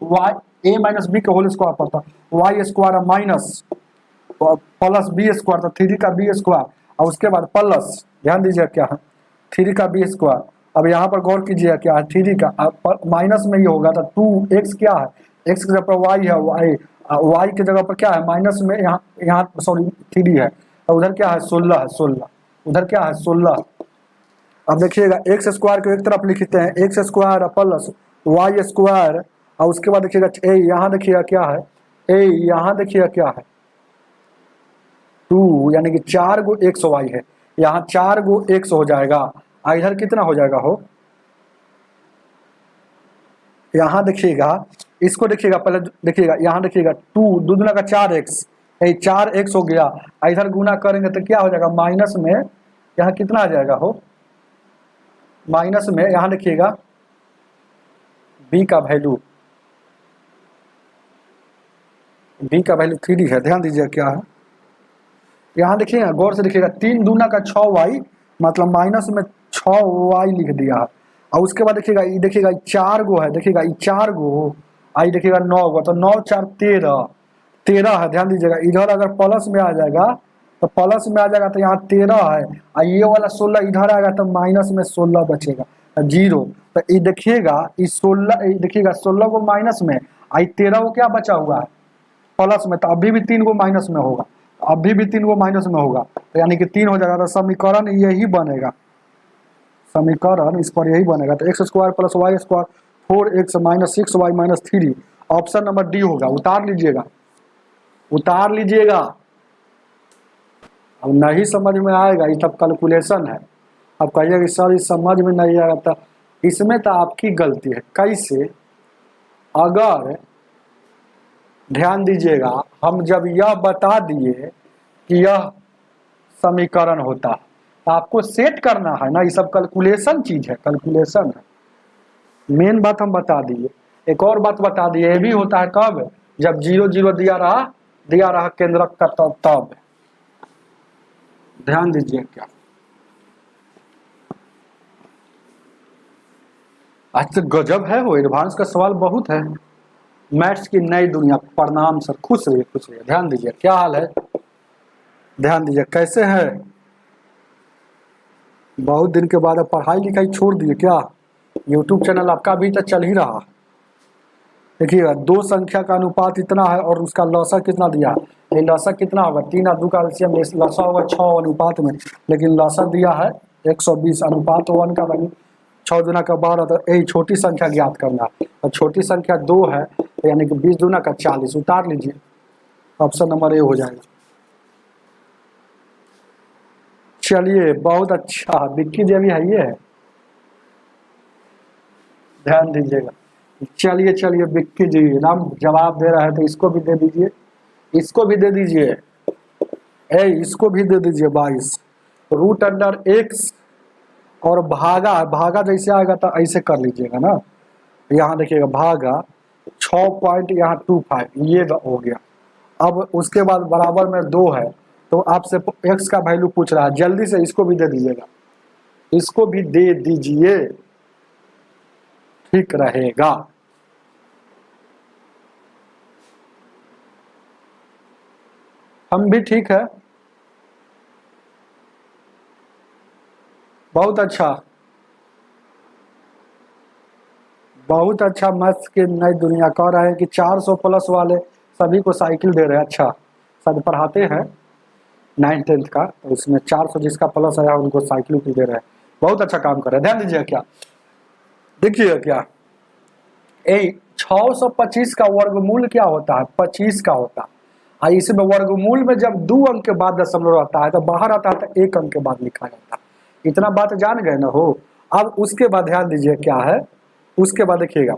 [SPEAKER 1] Y A minus B का होल स्क्वायर पड़ता, Y square minus plus B square तो 3 का बी स्क्वायर, और उसके बाद प्लस ध्यान दीजिए क्या है 3 का बी स्क्वायर। अब यहाँ पर गौर कीजिए क्या है 3 का माइनस में ये होगा तो 2 एक्स क्या है, एक्स की जगह पर वाई है, वाई की जगह पर क्या है माइनस में यहाँ सॉरी 3 है, और उधर क्या है 16 है, 16 उधर क्या है 16। अब देखिएगा एक्स स्क्वायर को एक तरफ लिखते हैं X square plus Y square, और उसके बाद देखिएगा ए यहाँ देखिएगा क्या है, ए यहाँ देखिएगा क्या है 2, यानी कि 4 गो एक्स वाई है, यहाँ 4 गो एक्स हो जाएगा, इधर कितना हो जाएगा हो, यहाँ देखिएगा इसको देखिएगा पहले देखिएगा यहाँ देखिएगा 2 दूना का 4x, 4x हो गया, इधर गुना करेंगे तो क्या हो जाएगा माइनस में, यहाँ कितना आ जाएगा हो माइनस में, यहाँ देखिएगा b का वैल्यू 3 है, ध्यान दीजिए क्या है, यहाँ देखिएगा गौर से देखिएगा 3 दूना का 6y मतलब माइनस में 6y लिख दिया, और उसके बाद देखिएगा 4 गो है, देखिएगा 4 गो, आई देखिएगा 9 गो, तो 9 4 13 है, ध्यान दीजिएगा इधर अगर प्लस में आ जाएगा तो प्लस में आ जाएगा तो यहाँ 13 है, और ये वाला 16 इधर आएगा तो माइनस में 16 बचेगा 0, तो ये देखिएगा इस 16 देखिएगा 16 को माइनस में, आई 13 को क्या बचा हुआ है प्लस में, तो अभी भी 3 को माइनस में होगा, अभी भी 3 को माइनस में होगा, तो यानी कि 3 हो जाएगा, तो समीकरण यही बनेगा, समीकरण इस पर यही बनेगा, तो X square plus Y square 4x minus 6y minus 3, option number D होगा, उतार लीजिएगा उतार लीजिएगा। अब नहीं समझ में आएगा ये सब कैलकुलेशन है, अब कहिएगा कि सर इस समझ में नहीं आएगा, तो इसमें तो आपकी गलती है। कैसे, अगर ध्यान दीजिएगा हम जब यह बता दिए कि यह समीकरण होता है तो आपको सेट करना है ना, ये सब कैलकुलेशन चीज है, कैलकुलेशन है, मेन बात हम बता दिए। एक और बात बता दिए, ये भी होता है कब, जब 0 0 दिया रहा केंद्रक का तब ध्यान दीजिए क्या। आज तो गजब है, वो एडवांस का सवाल बहुत है, मैथ्स की नई दुनिया। प्रणाम सर, खुश रहिए खुश रहिए। ध्यान दीजिए क्या हाल है, ध्यान दीजिए कैसे है। बहुत दिन के बाद अब पढ़ाई लिखाई छोड़ दिए क्या, यूट्यूब चैनल आपका अभी तक चल ही रहा। देखिएगा 2 संख्या का अनुपात इतना है और उसका लसा कितना दिया है, ये लसा कितना होगा 3 और 2 का एलसीएम लसा होगा 6 अनुपात में, लेकिन लसा दिया है 120, अनुपात 1 का वैल्यू 6 दूना का 12, तो यही छोटी संख्या ज्ञात करना है, और छोटी संख्या 2 है, तो यानी कि 20 दूना का 40, उतार लीजिए, ऑप्शन नंबर ए हो जाएगा। चलिए बहुत अच्छा, विक्की जी अभी है, ये है, ध्यान दीजिएगा। चलिए चलिए विक्की जी नाम जवाब दे रहा है तो इसको भी दे दीजिए, इसको भी दे दीजिए, इसको भी दे दीजिए 22 रूट अंडर एक्स, और भागा जैसे आएगा तो ऐसे कर लीजिएगा ना, यहाँ देखिएगा भागा 6.25 ये हो गया। अब उसके बाद बराबर में 2 है, तो आपसे एक्स का वैल्यू पूछ रहा है, जल्दी से इसको भी दे दीजिएगा, इसको भी दे दीजिए, ठीक रहेगा। हम भी ठीक है, बहुत अच्छा बहुत अच्छा। मैथ्स की नई दुनिया कह रहे हैं कि 400 प्लस वाले सभी को साइकिल दे रहे हैं। अच्छा सर पढ़ाते हैं 9th 10th का, तो उसमें 400 जिसका प्लस आया उनको साइकिल दे रहे हैं, बहुत अच्छा काम कर रहे हैं। ध्यान दीजिए क्या, देखिए क्या 625 का वर्गमूल क्या होता है, 25 का होता है। इसमें वर्गमूल में जब 2 अंक के बाद दशमलव आता है तो बाहर आता है तो 1 अंक के बाद लिखा जाता है। इतना बात जान गए ना हो। अब उसके बाद ध्यान दीजिए क्या है, उसके बाद देखिएगा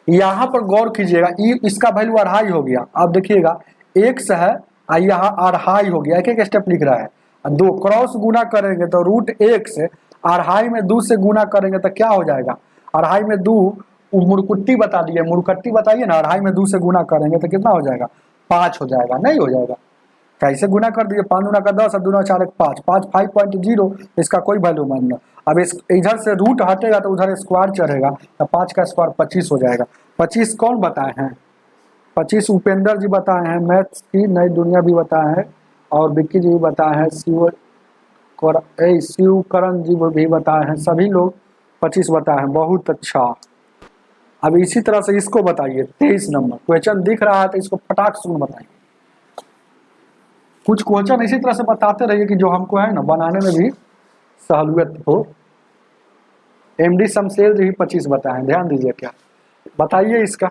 [SPEAKER 1] यहाँ पर गौर कीजिएगा, इसका वैल्यू 2.5 हो गया। अब देखिएगा x है, यहाँ 2.5 हो गया, एक एक स्टेप लिख रहा है। 2 क्रॉस गुना करेंगे तो रूट x, 2.5 में 2 से गुना करेंगे तो क्या हो जाएगा, 2.5 में 2 मुड़कुट्टी बता दिए, मुड़कट्टी बताइए ना, 2.5 में 2 से गुना करेंगे तो कितना हो जाएगा 5 हो जाएगा, नहीं हो जाएगा। कैसे गुना कर दिए, 5 दूना का 10 और दूना 4 5, 5 5.0, इसका कोई वैल्यू मानना। अब इस इधर से रूट हटेगा तो उधर स्क्वायर चढ़ेगा, तो 5 का स्क्वायर 25 हो जाएगा। 25 कौन बताए हैं? 25 उपेंद्र जी बताए हैं, मैथ्स की नई दुनिया भी बताए हैं, और विक्की जी भी बताए हैं, शिवकरण जी भी बताए हैं, सभी लोग 25 बताए हैं। बहुत अच्छा। अब इसी तरह से इसको बताइए 23 नंबर क्वेश्चन दिख रहा है तो इसको फटाक से बताइए। कुछ क्वेश्चन इसी तरह से बताते रहिए कि जो हमको है ना बनाने में भी सहूलियत हो। एमडी शमशेर जी भी 25 बताए, ध्यान दीजिए। क्या बताइए इसका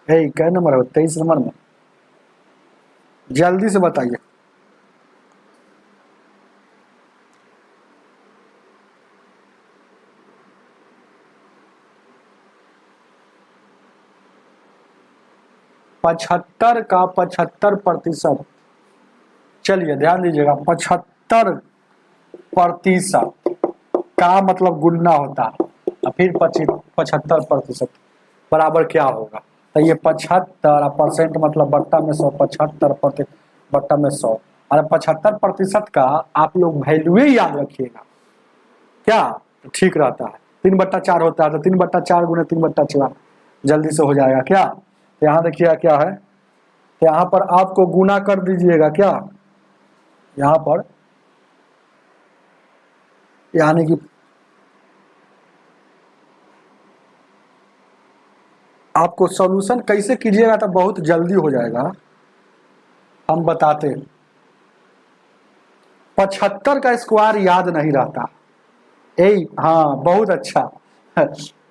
[SPEAKER 1] क्या नंबर है? 23 नंबर में जल्दी से बताइए। पचहत्तर का 75%। चलिए ध्यान दीजिएगा, 75% का मतलब गुणना होता है, फिर 75% बराबर क्या होगा? तो ये 75 परसेंट मतलब बट्टा में 100, 75% बट्टा में 100। और 75% का आप लोग वैल्यू ही याद रखिएगा, क्या ठीक रहता है। 3/4 होता है, तो 3/4 गुणे 3/4 जल्दी से हो जाएगा। क्या यहाँ देखिए क्या है, तो यहाँ पर आपको गुना कर दीजिएगा। क्या यहाँ पर यानी कि आपको सॉल्यूशन कैसे कीजिएगा तो बहुत जल्दी हो जाएगा, हम बताते हैं। 75 का स्क्वायर याद नहीं रहता। हाँ बहुत अच्छा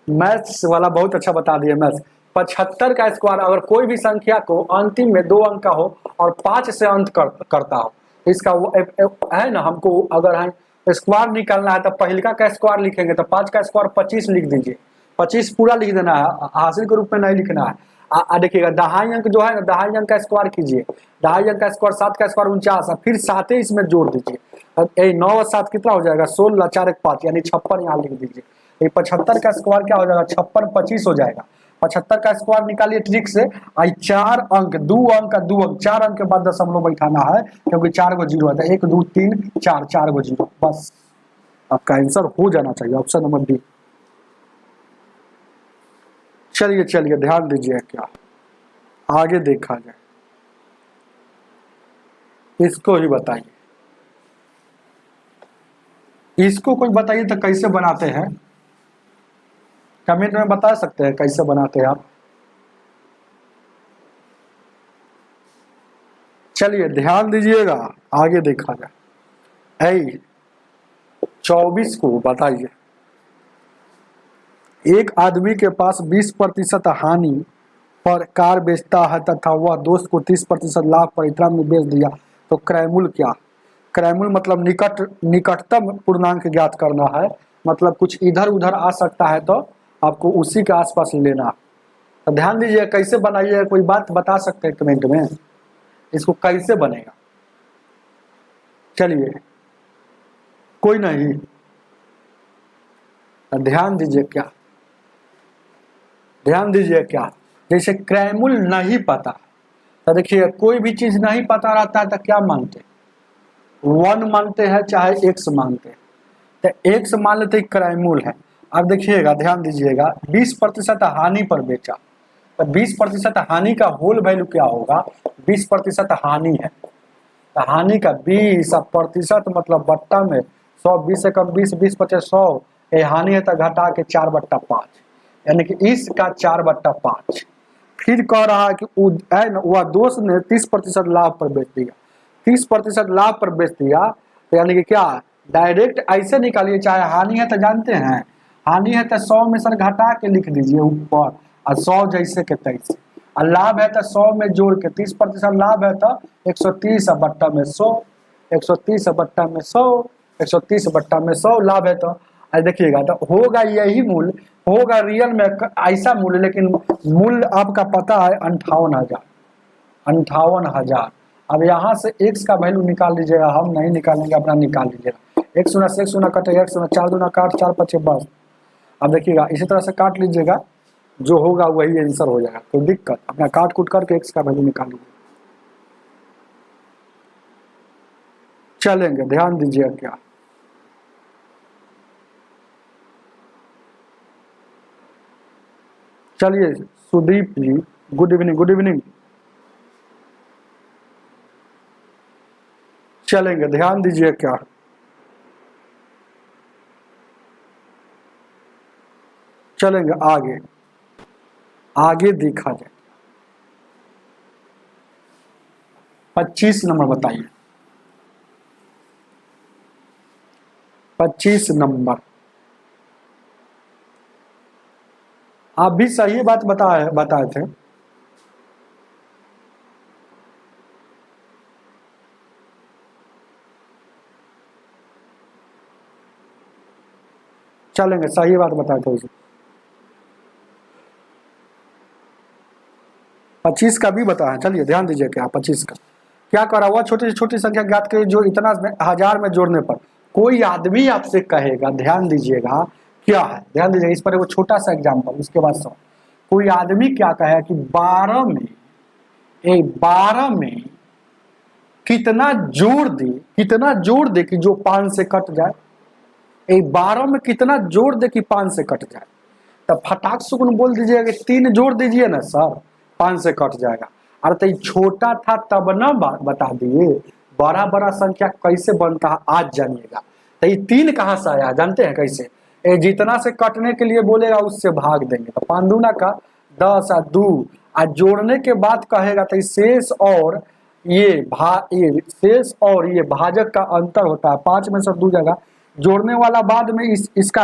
[SPEAKER 1] मैथ्स वाला बहुत अच्छा बता दिए। मैथ्स 75 का स्क्वायर, अगर कोई भी संख्या को अंतिम में 2 अंक का हो और 5 से अंत करता हो, इसका है ना, हमको अगर है स्क्वायर निकालना है तो पहिलका का स्क्वायर लिखेंगे, तो 5 का स्क्वायर 25 लिख दीजिए। 25 पूरा लिख देना है, हासिल के रूप में नहीं लिखना है। देखिएगा दहाई अंक जो है ना, दहाई अंक का स्क्वायर कीजिए। दहाई अंक का स्क्वायर 7 का स्क्वायर 49, फिर 7 इसमें जोड़ दीजिए। 9 और 7 कितना हो जाएगा? 16, 4 1 5 यानी 56 यहाँ लिख दीजिए। 75 का स्क्वायर क्या हो जाएगा? 56 25 हो जाएगा। 75 का स्क्वायर निकालिए ट्रिक से। 4 अंक 2 अंक का 2 अंक 4 अंक के बाद दशमलव बैठाना है, क्योंकि 4 गो जीरो आता है। 1 2 3 4, 4 गो जीरो, बस आपका आंसर हो जाना चाहिए, ऑप्शन नंबर डी। चलिए चलिए ध्यान दीजिए, क्या आगे देखा जाए, इसको ही बताइए। इसको कोई बताइए तो कैसे बनाते हैं, कमेंट में बता सकते हैं कैसे बनाते हैं आप। चलिए ध्यान दीजिएगा, आगे देखा जाए। 24 को बताइए। एक आदमी के पास 20% हानि पर कार बेचता है तथा वह दोस्त को 30% लाभ पर इतना में बेच दिया, तो क्रयमूल्य क्या? क्रयमूल्य मतलब निकटतम पूर्णांक ज्ञात करना है, मतलब कुछ इधर उधर आ सकता है तो आपको उसी के आसपास लेना। तो ध्यान दीजिए कैसे बनाइए, कोई बात बता सकते हैं कमेंट में, इसको कैसे बनेगा? चलिए कोई नहीं, ध्यान दीजिए। क्या ध्यान दीजिए, क्या जैसे क्रयमूल्य नहीं पता, तो देखिए कोई भी चीज नहीं पता रहता है तो क्या मानते? 1 मानते हैं चाहे x मानते हैं, तो x मान लेते क्रयमूल्य है। अब देखिएगा ध्यान दीजिएगा, 20% हानि पर बेचा, तो 20% हानि का होल वैल्यू क्या होगा? 20% हानि है, तो हानि का 20% मतलब बट्टा में 100, 20 से कम 20, 20 50 100, ये हानि है तो घटा के 4/5, यानी कि इसका 4/5। फिर कह रहा है कि वह दोस्त ने 30% लाभ पर बेच दिया। 30% लाभ पर बेच दिया, तो यानी कि क्या डायरेक्ट ऐसे निकालिए, चाहे हानि है तो जानते हैं, हानि है तो 100 में सर घटा के लिख दीजिए ऊपर, और 100 जैसे के तैसे, और लाभ है तो 100 में जोड़ के 30% लाभ है तो 130 बट्टा में 100, 130 बट्टा में 100, 130 बट्टा में 100 लाभ है। तो देखिएगा तो होगा यही मूल्य, होगा रियल में ऐसा मूल्य, लेकिन मूल्य आपका पता है 58,000, 58,000। अब यहाँ से x का वैल्यू निकाल लीजिएगा, हम नहीं निकालेंगे, अपना निकाल लीजिएगा। 1 शून्य से 1 शून्य कटेगा, 1 शून्य 4 दूना काट, 4 5 बस। अब देखिएगा इसी तरह से काट लीजिएगा, जो होगा वही आंसर हो जाएगा। कोई दिक्कत, अपना काट कूट करके x का वैल्यू निकाल लीजिए। चलेंगे, ध्यान दीजिए क्या। चलिए सुदीप जी, गुड इवनिंग, गुड इवनिंग। चलेंगे, ध्यान दीजिए क्या। चलेंगे आगे, आगे देखा जाए। 25 नंबर बताइए, 25 नंबर। आप भी सही बात बताए थे। चलेंगे, सही बात बताए थे उसे। 25 का भी बताया, चलिए ध्यान दीजिए क्या 25 का क्या करा हुआ। छोटी से छोटी संख्या ज्ञात करिए जो इतना हजार में जोड़ने पर कोई आदमी आपसे कहेगा, ध्यान दीजिएगा क्या है, ध्यान दीजिएगा इस पर वो छोटा सा एग्जाम्पल, उसके बाद सब। कोई आदमी क्या कहे कि 12 में कितना जोड़ दे कि जो 5 से कट जाए। 12 में कितना जोड़ दे कि 5 से कट जाए। तब फटाक से बोल दीजिएगा कि 3 जोड़ दीजिए ना सर, 5 से कट जाएगा। अरे तो छोटा था तब ना बता दिए, बड़ा बड़ा संख्या कैसे बनता है आज जानिएगा। तो ये 3 कहाँ से आया जानते हैं कैसे? जितना से कटने के लिए बोलेगा उससे भाग देंगे, तो 5 दूना का 10 और 2 और जोड़ने के बाद कहेगा तो शेष और ये शेष और ये भाजक का अंतर होता है। 5 में से 2 जगह जोड़ने वाला बाद में इसका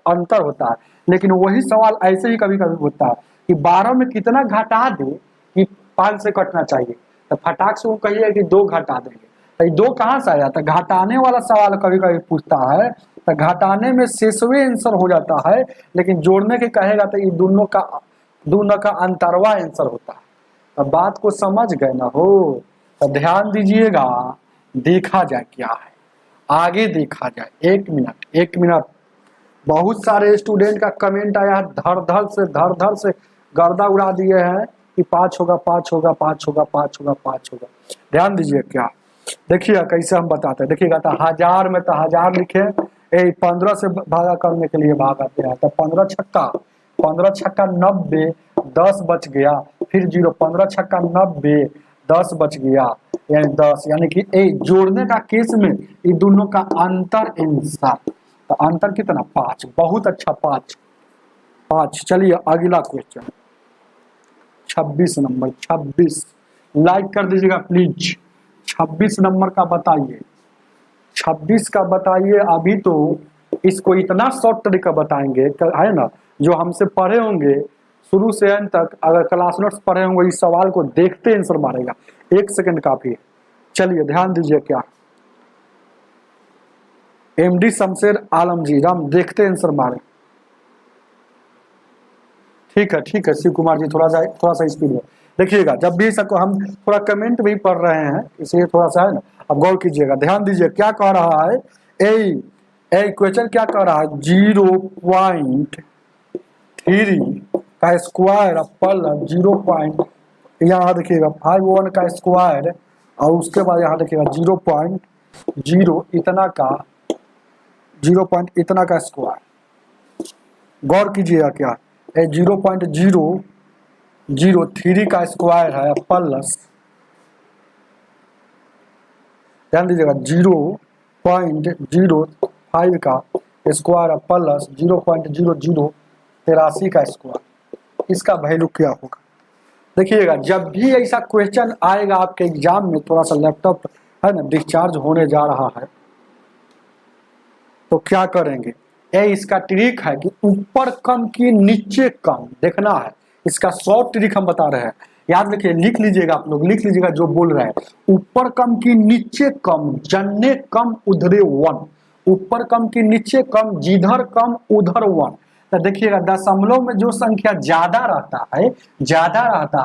[SPEAKER 1] अंतर होता है। लेकिन वही सवाल ऐसे ही कभी कभी होता है कि 12 में कितना घटा दे कि 5 से कटना चाहिए, तो फटाक से वो कहिए कि 2 घटा देंगे। तो 2 कहाँ से आया? तो घटाने वाला सवाल कभी कभी पूछता है, तो घटाने में शेषवे आंसर हो जाता है, लेकिन जोड़ने के कहेगा तो ये दोनों का अंतरवा आंसर होता है। तो बात को समझ गए ना हो, तो ध्यान दीजिएगा, देखा जाए क्या है, आगे देखा जाए। 1 मिनट। बहुत सारे स्टूडेंट का कमेंट आया, धड़ से गर्दा उड़ा दिए हैं कि 5 होगा, 5 होगा, 5 होगा, 5 होगा, 5 होगा। ध्यान दीजिए क्या, देखिए कैसे हम बताते हैं। देखिएगा तो 1000 में तो 1000 लिखे, 15 से भागा करने के लिए भागाते हैं, तो 15 छक्का 90, 10 बच गया, फिर 0, 15 छक्का 90, 10 बच गया, यानी 10, यानी कि जोड़ने का केस में ये दोनों का अंतर आंसर, तो अंतर कितना? 5। बहुत अच्छा, 5। चलिए अगला क्वेश्चन 26 नंबर। 26 लाइक कर दीजिएगा प्लीज। 26 नंबर का बताइए, 26 का बताइए। अभी तो इसको इतना शॉर्ट तरीका बताएंगे है ना, जो हमसे पढ़े होंगे शुरू से अंत तक, अगर क्लास नोट्स पढ़े होंगे इस सवाल को देखते आंसर मारेगा। 1 सेकंड काफी है। चलिए ध्यान दीजिए क्या, MD शमशेर आलम जी, राम देखते आंसर मारे। ठीक है शिव कुमार जी, थोड़ा सा स्पीड में देखिएगा। जब भी सबको हम थोड़ा कमेंट भी पढ़ रहे हैं इसलिए थोड़ा सा है ना, अब गौर कीजिएगा। ध्यान दीजिए क्या कह रहा है, क्वेश्चन क्या कह रहा है, 0.3 का स्क्वायर प्लस 0. यहाँ देखिएगा 51 का स्क्वायर, और उसके बाद यहाँ देखिएगा 0.0 इतना का स्क्वायर। गौर कीजिएगा क्या, 0.003 का स्क्वायर है प्लस, ध्यान दीजिएगा 0.05 का स्क्वायर प्लस 0.0083 का स्क्वायर। इसका वैल्यू क्या होगा? देखिएगा जब भी ऐसा क्वेश्चन आएगा आपके एग्जाम में, थोड़ा सा लैपटॉप है ना डिस्चार्ज होने जा रहा है, तो क्या करेंगे, इसका ट्रिक है कि ऊपर कम की नीचे कम देखना है। इसका शॉर्ट ट्रिक हम बता रहे हैं, याद रखिए, लिख लीजिएगा आप लोग, लिख लीजिएगा जो बोल रहे हैं। ऊपर कम की नीचे कम, जन्ने कम उधरे 1। ऊपर कम की नीचे कम, जिधर कम उधर 1। तो देखिएगा दशमलव में जो संख्या ज्यादा रहता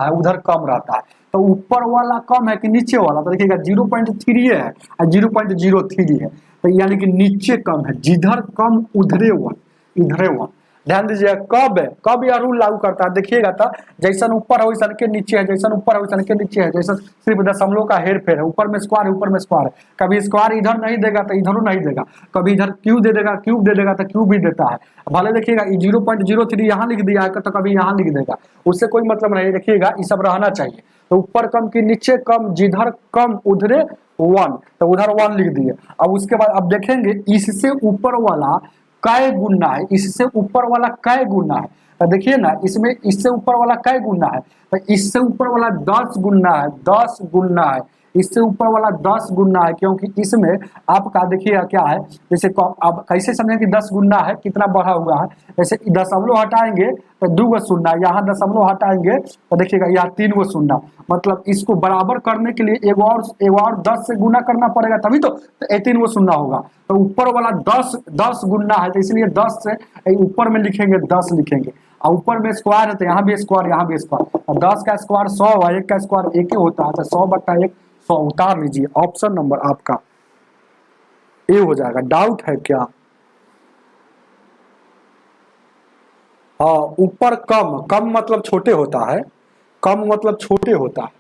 [SPEAKER 1] है उधर कम रहता है, तो ऊपर वाला कम है कि नीचे वाला? तो देखिएगा 0.3 है और 0.03 है, तो यानी कि नीचे कम है, जिधर कम उधरे 1, इधरे 1। ध्यान दीजिएगा कब है, कब यह रूल लागू करता है देखिएगा तो जैसन ऊपर है वैसन के नीचे है, जैसन ऊपर है वैसन के नीचे है, जैसन सिर्फ दशमलव का हेर फेर है, ऊपर में स्क्वायर है ऊपर में स्क्वायर है, कभी स्क्वायर इधर नहीं देगा तो इधर नहीं देगा, कभी इधर क्यूब दे देगा क्यूब दे देगा तो क्यूब भी देता है। भले देखिएगा 0.03 यहाँ लिख दिया है तो कभी यहाँ लिख देगा, उससे कोई मतलब नहीं। देखिएगा ये सब रहना चाहिए। तो ऊपर कम की नीचे कम, जिधर कम उधरे 1, तो उधर 1 लिख दिए। अब उसके बाद अब देखेंगे इससे ऊपर वाला कै गुना है, इससे ऊपर वाला कै गुना है, तो देखिए ना इसमें इससे ऊपर वाला कै गुना है, तो इससे ऊपर वाला 10 गुना है, 10 गुना है, इससे ऊपर वाला 10 गुना है, क्योंकि इसमें आपका देखिएगा क्या है, जैसे अब कैसे समझें कि 10 गुना है कितना बढ़ा हुआ है, जैसे दशमलव हटाएंगे तो 2 गो शून्य, यहाँ दशमलव हटाएंगे तो देखिएगा यहाँ 3 गो शून्य, मतलब इसको बराबर करने के लिए एक और 10 से गुना करना पड़ेगा तभी तो 3 गो शून्य होगा। तो ऊपर वाला 10 गुना है, तो इसलिए 10 से ऊपर में लिखेंगे 10 लिखेंगे, और ऊपर में स्क्वायर है तो यहाँ भी स्क्वायर यहाँ भी स्क्वायर, और 10 का स्क्वायर 100 है, 1 का स्क्वायर 1 ही होता है, तो 100/1 100 उतार लीजिए। ऑप्शन नंबर आपका ए हो जाएगा। डाउट है क्या? हाँ, ऊपर कम, कम मतलब छोटे होता है, कम मतलब छोटे होता है।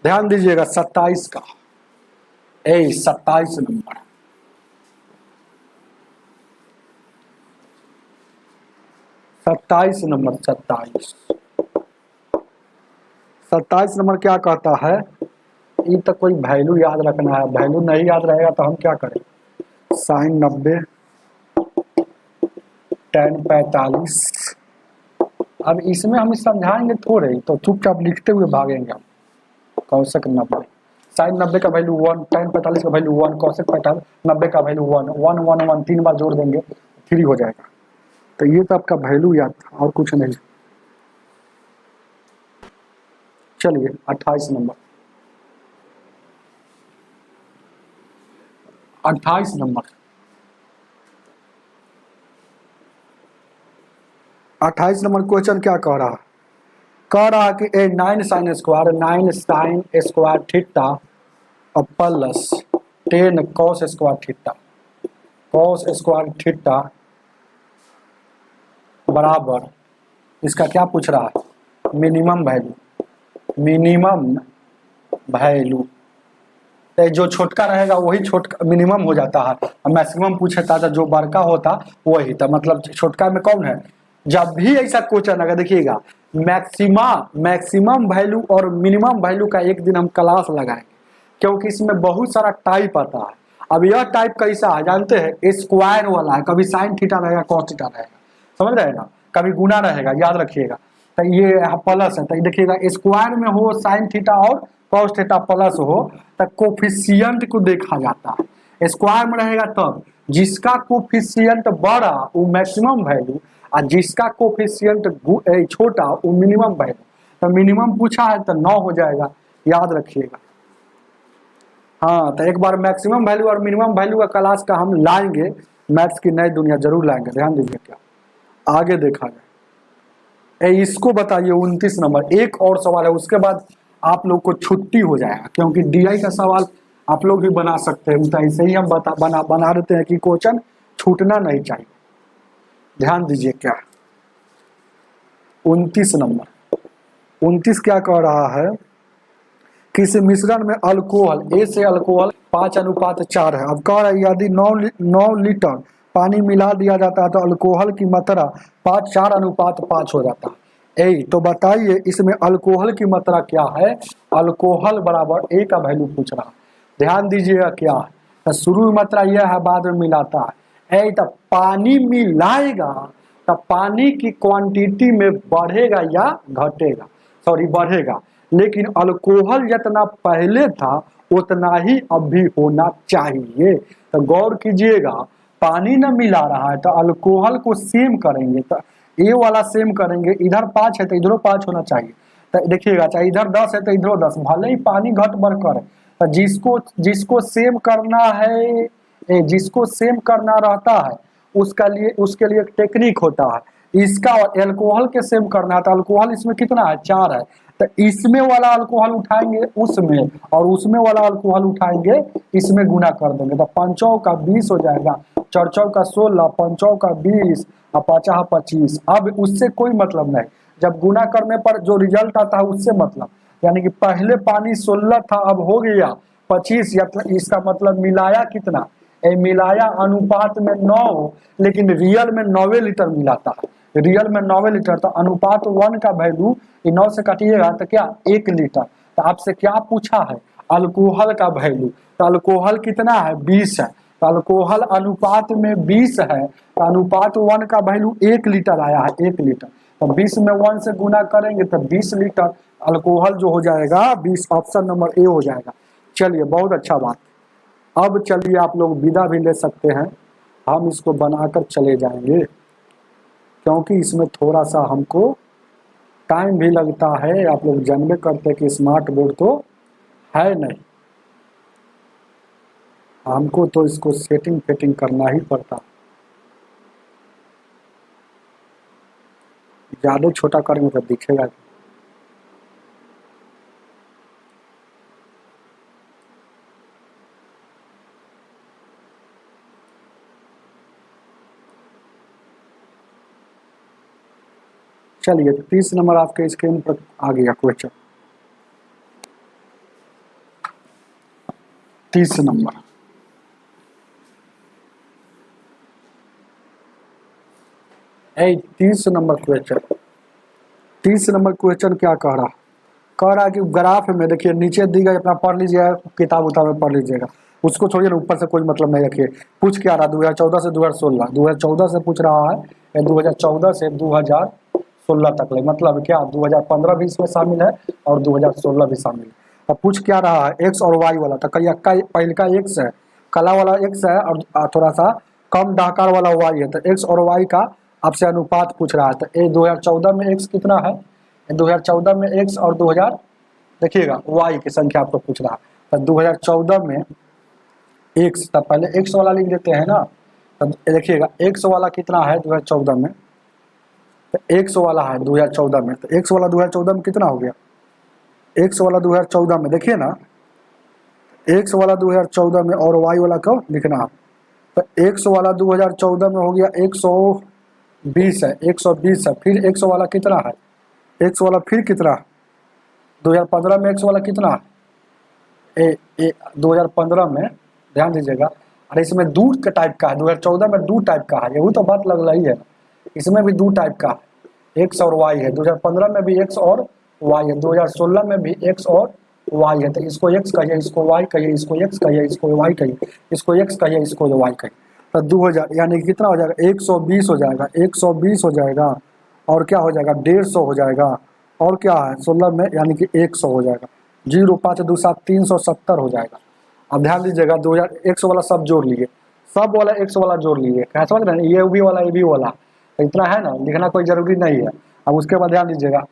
[SPEAKER 1] ध्यान दीजिएगा 27 का, 27 नंबर, 27 नंबर, 27 नंबर क्या कहता है? ये तो कोई वैल्यू याद रखना है, वैल्यू नहीं याद रहेगा तो हम क्या करें? sin 90 tan 45। अब इसमें हम समझाएंगे थोड़े ही, तो चुपचाप लिखते हुए भागेंगे हम। कौशिक 90, sin 90 का वैल्यू 1, tan 45 का वैल्यू 1, कौशिक 90 का वैल्यू 1, 1 1 1 3 बार जोड़ देंगे 3 हो जाएगा। तो ये तो आपका वैल्यू याद था और कुछ नहीं। चलिए 28 नंबर, 28 नंबर, 28 नंबर क्वेश्चन क्या कह रहा है? कह रहा है कि 9 sin स्क्वायर थीटा और प्लस 10 cos स्क्वायर थीटा बराबर, इसका क्या पूछ रहा है? Minimum value. तो जो छोटका रहेगा वही छोटका मिनिमम हो जाता है, और मैक्सिमम पूछता था जो बड़का होता वही, तो मतलब छोटका में कौन है? जब भी ऐसा क्वेश्चन अगर देखिएगा मैक्सिमम वैल्यू और मिनिमम वैल्यू का एक दिन हम क्लास लगाएंगे, क्योंकि इसमें बहुत सारा टाइप आता है। अब यह टाइप कैसा है जानते हैं? स्क्वायर वाला है, कभी साइन थीटा रहेगा कॉस थीटा रहेगा, समझ रहे हैं ना, कभी गुना रहेगा, याद रखिएगा। तो ये प्लस है, तो देखिएगा स्क्वायर में हो साइन थीटा और कॉस थीटा प्लस हो तो कोफिशिएंट को देखा जाता है। स्क्वायर में रहेगा तब जिसका कोफिशिएंट बड़ा वो मैक्सिमम वैल्यू, और जिसका कोफिशिएंट छोटा वो मिनिमम वैल्यू। तो मिनिमम पूछा है तो 9 हो जाएगा, याद रखिएगा। हाँ, तो एक बार मैक्सिमम वैल्यू और मिनिमम वैल्यू का क्लास का हम लाएंगे, मैथ्स की नई दुनिया जरूर लाएंगे। ध्यान दीजिए, क्या आगे देखा जाए। इसको बताइए 29 नंबर, एक और सवाल है, उसके बाद आप लोग को छुट्टी हो जाएगा, क्योंकि डीआई का सवाल आप लोग भी बना सकते हैं, तो ऐसे ही हम बना देते हैं कि क्वेश्चन छूटना नहीं चाहिए। ध्यान दीजिए, क्या 29 नंबर, 29 क्या कह रहा है? किसी मिश्रण में अल्कोहल ए से अल्कोहल 5:4 है। अब कह रहा है यदि 9 लीटर पानी मिला दिया जाता है तो अल्कोहल की मात्रा 4:5 हो जाता है। तो बताइए इसमें अल्कोहल की मात्रा क्या है? अल्कोहल बराबर ए का वैल्यू पूछ रहा है। ध्यान दीजिएगा, क्या है? तो शुरू में मात्रा यह है, बाद में मिलाता है। तो पानी मिलाएगा तो पानी की क्वांटिटी में बढ़ेगा या घटेगा? सॉरी, बढ़ेगा, लेकिन अल्कोहल जितना पहले था उतना ही अब भी होना चाहिए। तो गौर कीजिएगा, पानी न मिला रहा है तो अल्कोहल को सेम करेंगे, तो ए वाला सेम करेंगे, इधर 5 है तो इधरों 5 होना चाहिए। तो देखिएगा, चाहे इधर 10 है तो इधरों 10, भले ही पानी घट बढ़ करे, तो जिसको सेम करना है, जिसको सेम करना रहता है उसके लिए एक टेक्निक होता है। इसका अल्कोहल के सेम करना है, तो अल्कोहल इसमें कितना है? 4 है, तो इसमें वाला अल्कोहल उठाएंगे उसमें, और उसमें वाला अल्कोहल उठाएंगे इसमें, गुना कर देंगे, तो 5 का 20 हो जाएगा,
[SPEAKER 2] चौचौ का 16, पंचौ का 20 और पचा 25। अब उससे कोई मतलब नहीं, जब गुना करने पर जो रिजल्ट आता है उससे मतलब, यानी कि पहले पानी 16 था अब हो गया 25, या इसका मतलब मिलाया कितना, मिलाया अनुपात में 9, लेकिन रियल में 9 लीटर मिलाता है, रियल में 9 लीटर। तो अनुपात 1 का वैल्यू 9 से काटिएगा तो क्या 1 लीटर। तो आपसे क्या पूछा है, अल्कोहल का वैल्यू। तो अल्कोहल कितना है 20 है, तो अल्कोहल अनुपात में 20 है, तो अनुपात 1 का वैल्यू 1 लीटर आया है, 1 लीटर। तो 20 में 1 से गुना करेंगे तो 20 लीटर अल्कोहल जो हो जाएगा 20, ऑप्शन नंबर ए हो जाएगा। चलिए बहुत अच्छा बात। अब चलिए आप लोग विदा भी ले सकते हैं, हम इसको बनाकर चले जाएंगे क्योंकि इसमें थोड़ा सा हमको टाइम भी लगता है। आप लोग जानबे करते हैं कि स्मार्ट बोर्ड तो है नहीं, हमको तो इसको सेटिंग फेटिंग करना ही पड़ता। ज़्यादा छोटा करेंगे तो दिखेगा। चलिए 30 नंबर आपके स्क्रीन पर आ गया क्वेश्चन। 30 नंबर, ए 30 नंबर क्वेश्चन, 30 नंबर क्वेश्चन क्या कह रहा है कि ग्राफ में देखिए नीचे दी गई, अपना पढ़ लीजिएगा, किताब उताब में पढ़ लीजिएगा, उसको छोड़िए ना, ऊपर से कोई मतलब नहीं रखिए। पूछ क्या रहा 2014 से 2016, 2014 से पूछ रहा है या 2014 से 2016 तक ले, मतलब क्या 2015 भी इसमें शामिल है और 2016 भी शामिल है। अब पूछ क्या रहा है एक्स और वाई वाला, तो कई पहले का एक्स है, कला वाला एक्स है और थोड़ा सा कम डाकार वाला वाई है। तो एक्स और वाई का आपसे अनुपात पूछ रहा है। तो ये 2014 में एक्स कितना है, 2014 में एक्स और 2000 देखिएगा वाई की संख्या आपको पूछ रहा है। तो 2014 में एक्स, तब पहले एक्स वाला लिख देते हैं ना। तो देखिएगा एक्स वाला कितना है 2014 में, तो एक्स वाला है 2014 में, तो एक्स वाला 2014 में कितना हो गया, एक्स वाला 2014 में देखिए ना, एक्स वाला 2014 में और वाई वाला को लिखना है। तो एक्स वाला 2014 में हो गया 120 है, 120 है। फिर एक्स वाला कितना है, एक्स वाला फिर कितना, 2015 में एक्स वाला कितना है, 2015 में ध्यान दीजिएगा। अरे इसमें दो का टाइप का है, 2014 में 2 टाइप का है, यही तो बात लग रही है। इसमें भी 2 टाइप का है, एक्स और वाई है। 2015 में भी एक्स और वाई है, 2016 में भी एक्स और वाई है। तो इसको एक्स कहिए, इसको वाई कहिए, इसको एक्स कहिए, इसको वाई कहिए, इसको एक्स कहिए, इसको वाई कहिए। तो 2000 यानी कितना हो जाएगा, 120 हो जाएगा, 120 हो जाएगा, और क्या हो जाएगा 150 हो जाएगा, और क्या है 16 में यानी कि 100 हो जाएगा। 0 5 2 7 370 हो जाएगा। अब ध्यान दीजिएगा 2000 एक्स वाला सब जोड़ लिए, सब वाला एक्स वाला जोड़ लिए, क्या समझ रहे हैं, ये भी वाला ये भी वाला, तो इतना है ना, लिखना कोई जरूरी नहीं है। अब उसके बाद ध्यान दीजिएगा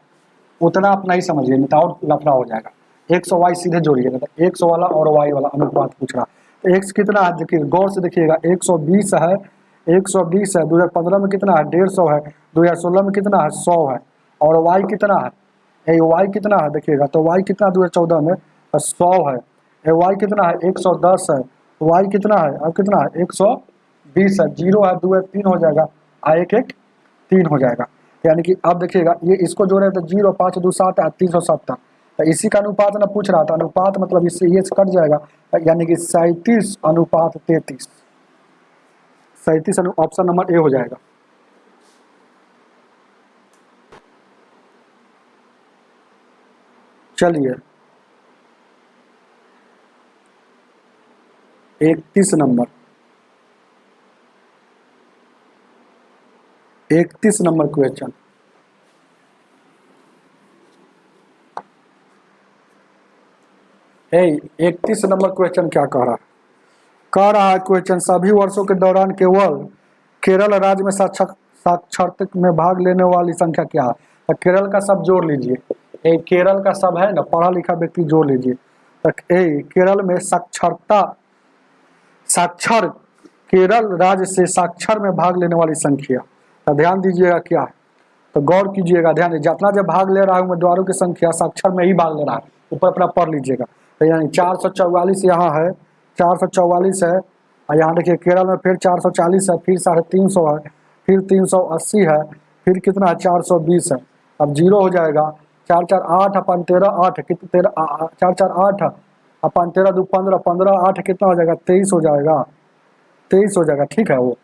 [SPEAKER 2] उतना आप नहीं समझिए, नहीं तो और लफड़ा हो जाएगा। 100 वाई सीधे जोड़िएगा, तो 100 वाला और वाई वाला अनुपात पूछ रहा। तो एक्स कितना है देखिए गौर से देखिएगा, 120 है, 120 है। 2015 में कितना है 150 है, 2016 में कितना है 100 है, और वाई कितना है, वाई कितना है देखिएगा, तो वाई कितना 2014 में 100 है, वाई कितना है 110 है, वाई कितना है अब कितना है 120 है। 0 है 2 है 3 हो जाएगा, 1 1 3 हो जाएगा। यानी कि अब देखिएगा ये इसको जोड़े तो 0 5 2 7 है 370, तो इसी का अनुपात ना पूछ रहा था। अनुपात मतलब इससे ये कट जाएगा, यानी कि 37 अनुपात 33, 37 ऑप्शन नंबर ए हो जाएगा। चलिए 31 नंबर, 31 नंबर क्वेश्चन, ए 31 नंबर क्वेश्चन क्या कह रहा है क्वेश्चन, सभी वर्षों के दौरान केवल केरल राज्य में साक्षरता में भाग लेने वाली संख्या क्या है। तो केरल का सब जोड़ लीजिए, केरल का सब है ना पढ़ा लिखा व्यक्ति जोड़ लीजिए। तो केरल में साक्षर केरल राज्य से साक्षर में भाग लेने वाली संख्या, तो ध्यान दीजिएगा क्या है, तो गौर कीजिएगा, ध्यान दीजिए जितना जब भाग ले रहा है उम्मीदवारों की संख्या साक्षर में ही भाग ले रहा है, ऊपर अपना पढ़ लीजिएगा। तो यानी 444 यहाँ है, 444 है, और यहाँ देखिए केरल में फिर 440 है, फिर 350 है, फिर 380 है, फिर कितना है 420 है। अब जीरो हो जाएगा, 4 4 8 अपन 13 8 कितना 13 4 4 8 अपन 13 2 15 15 8 कितना हो जाएगा 23 हो जाएगा, 23 हो जाएगा। ठीक है वो,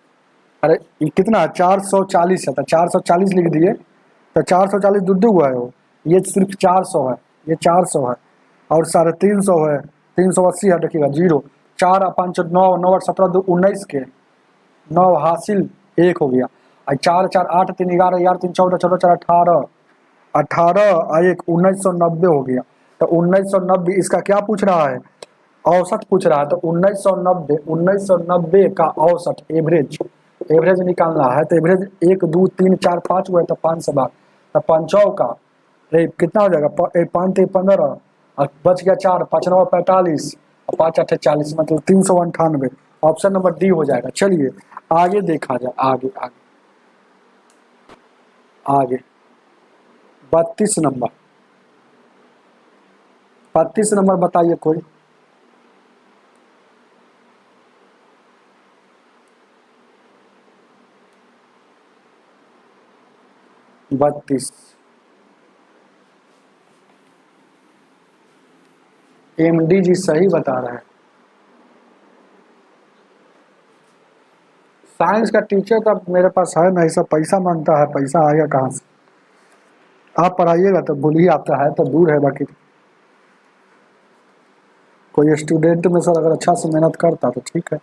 [SPEAKER 2] अरे ये कितना है 440 है, तो 440 लिख दिए, तो 440 दुद्दू हुआ है वो, ये सिर्फ 400 है, ये 400 है और 350 है, 380 है, देखिएगा जीरो, 4 5 9 9 8 17 2 19 के 9 हासिल 1 हो गया, और 4 4 8 3 11 11 3 14 14 4 18 18 और 1 1990 हो गया। तो 1990 इसका क्या पूछ रहा है, औसत पूछ रहा है। तो 1990 का औसत एवरेज, एवरेज निकालना है। तो एवरेज 1 2 3 4 5 हुआ है, तो 5 से बार, तो 5 का कितना हो जाएगा 5 3 15 और बच गया 4 5 9 45 और 5 8 40, मतलब 398। ऑप्शन नंबर डी हो जाएगा। चलिए आगे देखा जाए, आगे आगे आगे 32 नंबर, 32 नंबर बताइए कोई। बत्तीस, एमडी जी सही बता रहे हैं। साइंस का टीचर तो मेरे पास है नहीं, सब पैसा मांगता है, पैसा आएगा कहाँ से। आप पढ़ाइएगा तो बोलिए, आपका है तो दूर है, बाकी कोई स्टूडेंट में सर अगर अच्छा से मेहनत करता तो ठीक है।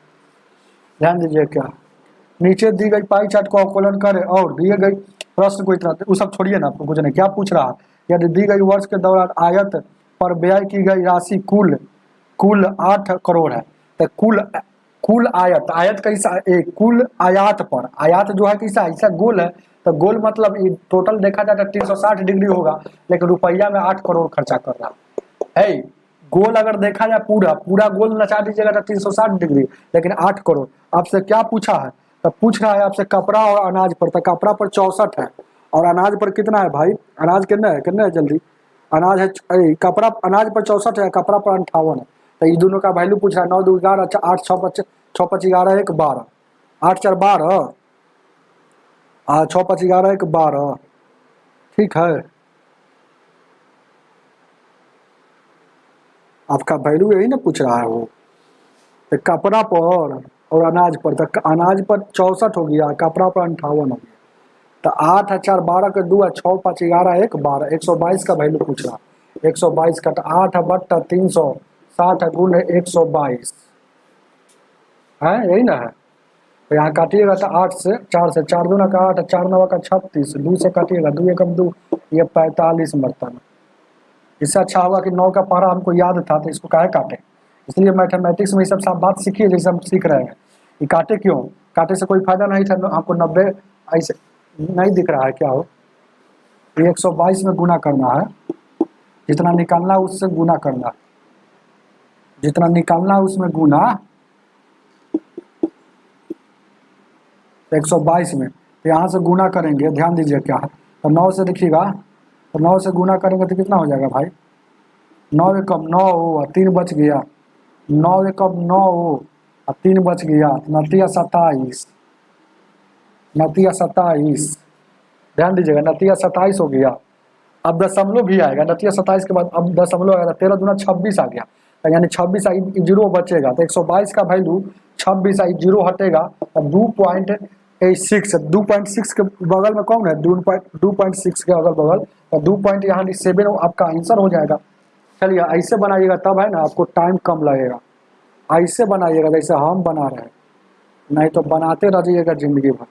[SPEAKER 2] ध्यान दीजिए क्या नीचे दी गई पाई चार्ट को अवकलन करें और दिए गई प्रश्न को इतना, वो सब छोड़िए ना, आपको कुछ नहीं, क्या पूछ रहा है, यदि दी गई वर्ष के दौरान आयत पर व्यय की गई राशि कुल कुल 8 करोड़ है, तो कुल कुल आयत, आयत कैसा एक कुल आयात पर, आयात जो है कैसा ऐसा गोल है, तो गोल मतलब टोटल देखा जाए तो 360 डिग्री होगा, लेकिन रुपया में 8 करोड़ खर्चा कर रहा है। गोल अगर देखा जाए पूरा पूरा गोल नचा दीजिएगा तो 360 डिग्री, लेकिन 8 करोड़। आपसे क्या पूछा है, तो पूछ रहा है आपसे कपड़ा और अनाज पर, तो कपड़ा पर 64 है और अनाज पर कितना है भाई, अनाज कितना है जल्दी, अनाज है कपड़ा, अनाज पर 64 है, कपड़ा पर 58 है। तो ये दोनों का वैल्यू पूछ रहा है, 9 2 11 8 6 5 6 5 11 1 12 8 4 12 6 5 11 1 12। ठीक है, आपका वैल्यू यही ना पूछ रहा है वो। तो कपड़ा पर और अनाज पर, तो अनाज पर 64 हो गया, कपड़ा पर 58 हो गया। तो 8 4 12 के 2 6 5 11 1 12, 122 का वैल्यू पूछ रहा, 122 का, तो 8 बट्टा 360 गुण 122 है, यही ना है। तो यहाँ काटिएगा तो 8 से 4 से 4 दूना का 8 4 9 का 36, 2 से काटिएगा 2 1 2, ये 45 बर्तन। इससे अच्छा होगा कि 9 का पढ़ा हमको याद था, तो इसको काहे काटे। इसलिए मैथमेटिक्स में ये सब बात सीखिए जैसे हम सीख रहे हैं। ये काटे क्यों, काटे से कोई फायदा नहीं था, आपको 90 ऐसे नहीं दिख रहा है क्या हो, ये 122 में गुना करना है, जितना निकालना है उससे गुना करना है, जितना निकालना है उसमें गुना 122 में, तो यहाँ से गुना करेंगे, ध्यान दीजिए क्या है, तो 9 से देखिएगा, तो 9 से गुना करेंगे तो कितना हो जाएगा भाई, 9 एकम 9 हो, 3 बच गया, 9 एकम 9 हो और 3 बच गया, 29 27, ध्यान दीजिएगा 27 हो गया। अब दशमलव भी आएगा, 27 के बाद अब दशमलव आएगा, 13 दूना 26 आ गया, तो यानी 26 जीरो बचेगा, तो 122 का वैल्यू 26 जीरो हटेगा, तो 2.86, 2.6 के बगल में कौन है, 2.6 के अगल बगल, तो 2.7 आपका आंसर हो जाएगा। चलिए ऐसे बनाइएगा, तब है ना आपको टाइम कम लगेगा, ऐसे बनाइएगा जैसे हम बना रहे हैं, नहीं तो बनाते रह जाइएगा जिंदगी भर।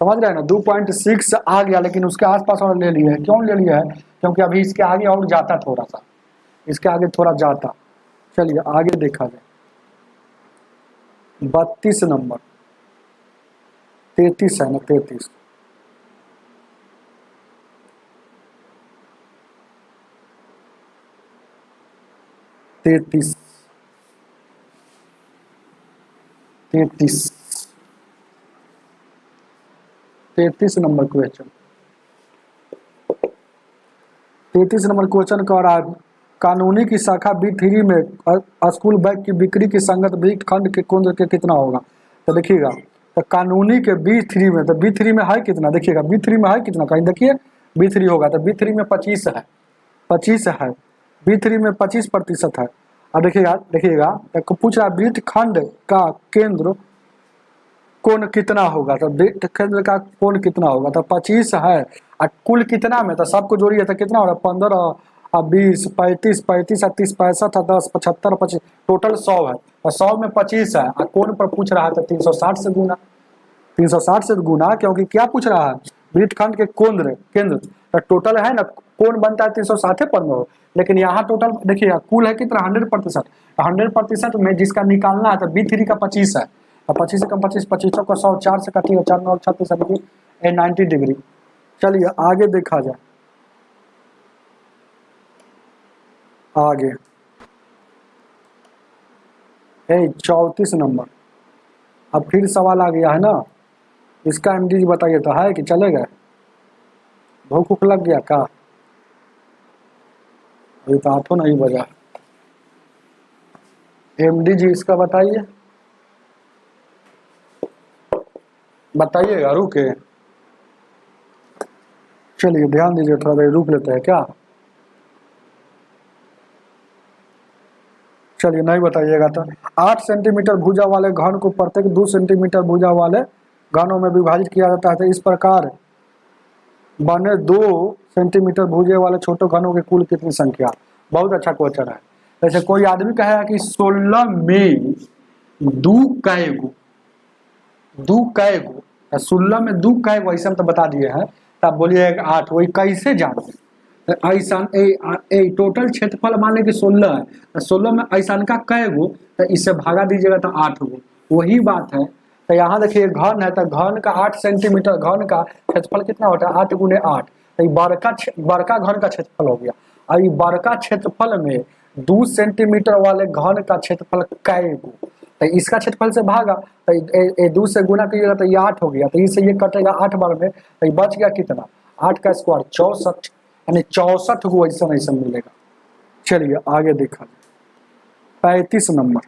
[SPEAKER 2] समझ रहे हैं ना, 2.6 आ गया, लेकिन उसके आसपास और ले लिया है, क्यों ले लिया है, क्योंकि अभी इसके आगे और जाता, थोड़ा सा इसके आगे थोड़ा जाता। चलिए आगे देखा जाए 32 नंबर, 33 है ना, 33 33 33 33 नंबर क्वेश्चन, 33 नंबर क्वेश्चन कह रहा है कानूनी की शाखा B3 में स्कूल बैग की बिक्री की संगत वृत्त खंड के केंद्र के कितना होगा? तो देखिएगा, तो कानूनी के B3 में, तो B3 में है कितना, देखिएगा B3 में है कितना, कहीं देखिए B3 होगा, तो B3 में 25 है, 25 है, B3 में 25% है। और देखिएगा तो पूछ रहा है वृत्त खंड का केंद्र कोण कितना होगा, तो वृत्त केंद्र का कोण कितना होगा, तो 25 है। और कुल कितना में, तो सबको जोड़िए तो कितना हो रहा है, 15 और 20, 35, 35 और 30, 65 और 10, 75, 25, टोटल 100 है। और 100 में 25 है, और कोण पर पूछ रहा है तो 360 से गुना, 360 से गुना, क्योंकि क्या पूछ रहा है, वृत्तखंड के केंद्र, तो टोटल है ना, कोण बनता है 360 पर में हो, लेकिन यहाँ टोटल देखिए कुल है कितना 100%, 100% में जिसका निकालना है तो B3 का 25 है, और 25 से कम 25, 25 का 100, 4 से काटिए, 4 9 36 90 डिग्री। चलिए आगे देखा जाए, आगे 34 नंबर। अब फिर सवाल आ गया है ना, इसका MD जी बताइए, तो है कि चले गए, भूख उख लग गया का? अभी तो 8 नहीं बजा। MD जी इसका बताइए, बताइएगा, रुके, चलिए ध्यान दीजिए, थोड़ा देर रुक लेते हैं क्या? चलिए नहीं बताइएगा तो 8 सेंटीमीटर भुजा वाले घन को प्रत्येक 2 सेंटीमीटर भुजा वाले घनों में विभाजित किया जाता है, तो इस प्रकार बने 2 सेंटीमीटर भुजे वाले छोटे घनों की कुल कितनी संख्या? बहुत अच्छा क्वेश्चन है। जैसे कोई आदमी कहेगा कि 16 में 2 कैगो, 16 में 2 कैगो, ऐसा तो बता दिए हैं, तब बोलिए 8, वही कैसे जाने? ऐसा टोटल क्षेत्रफल मान लें कि 16 है, तो 16 में ऐसान का कैगो, तो इससे भागा दीजिएगा तो 8 गो, वही बात है। तो यहाँ देखिए घन है, तो घन का 8 सेंटीमीटर, घन का क्षेत्रफल कितना होता है, 8 गुने 8, तो ये बड़का घन का क्षेत्रफल हो गया। और ये बड़का क्षेत्रफल में 2 सेंटीमीटर वाले घन का क्षेत्रफल कैगो, तो इसका क्षेत्रफल से भागा, तो 2 से गुना कीजिएगा तो ये 8 हो गया, तो इससे ये कटेगा 8 बार में, तो ये बच गया कितना, 8 का स्क्वायर 64, यानी 64 को ऐसा मिलेगा। चलिए आगे देखा, 35 नंबर,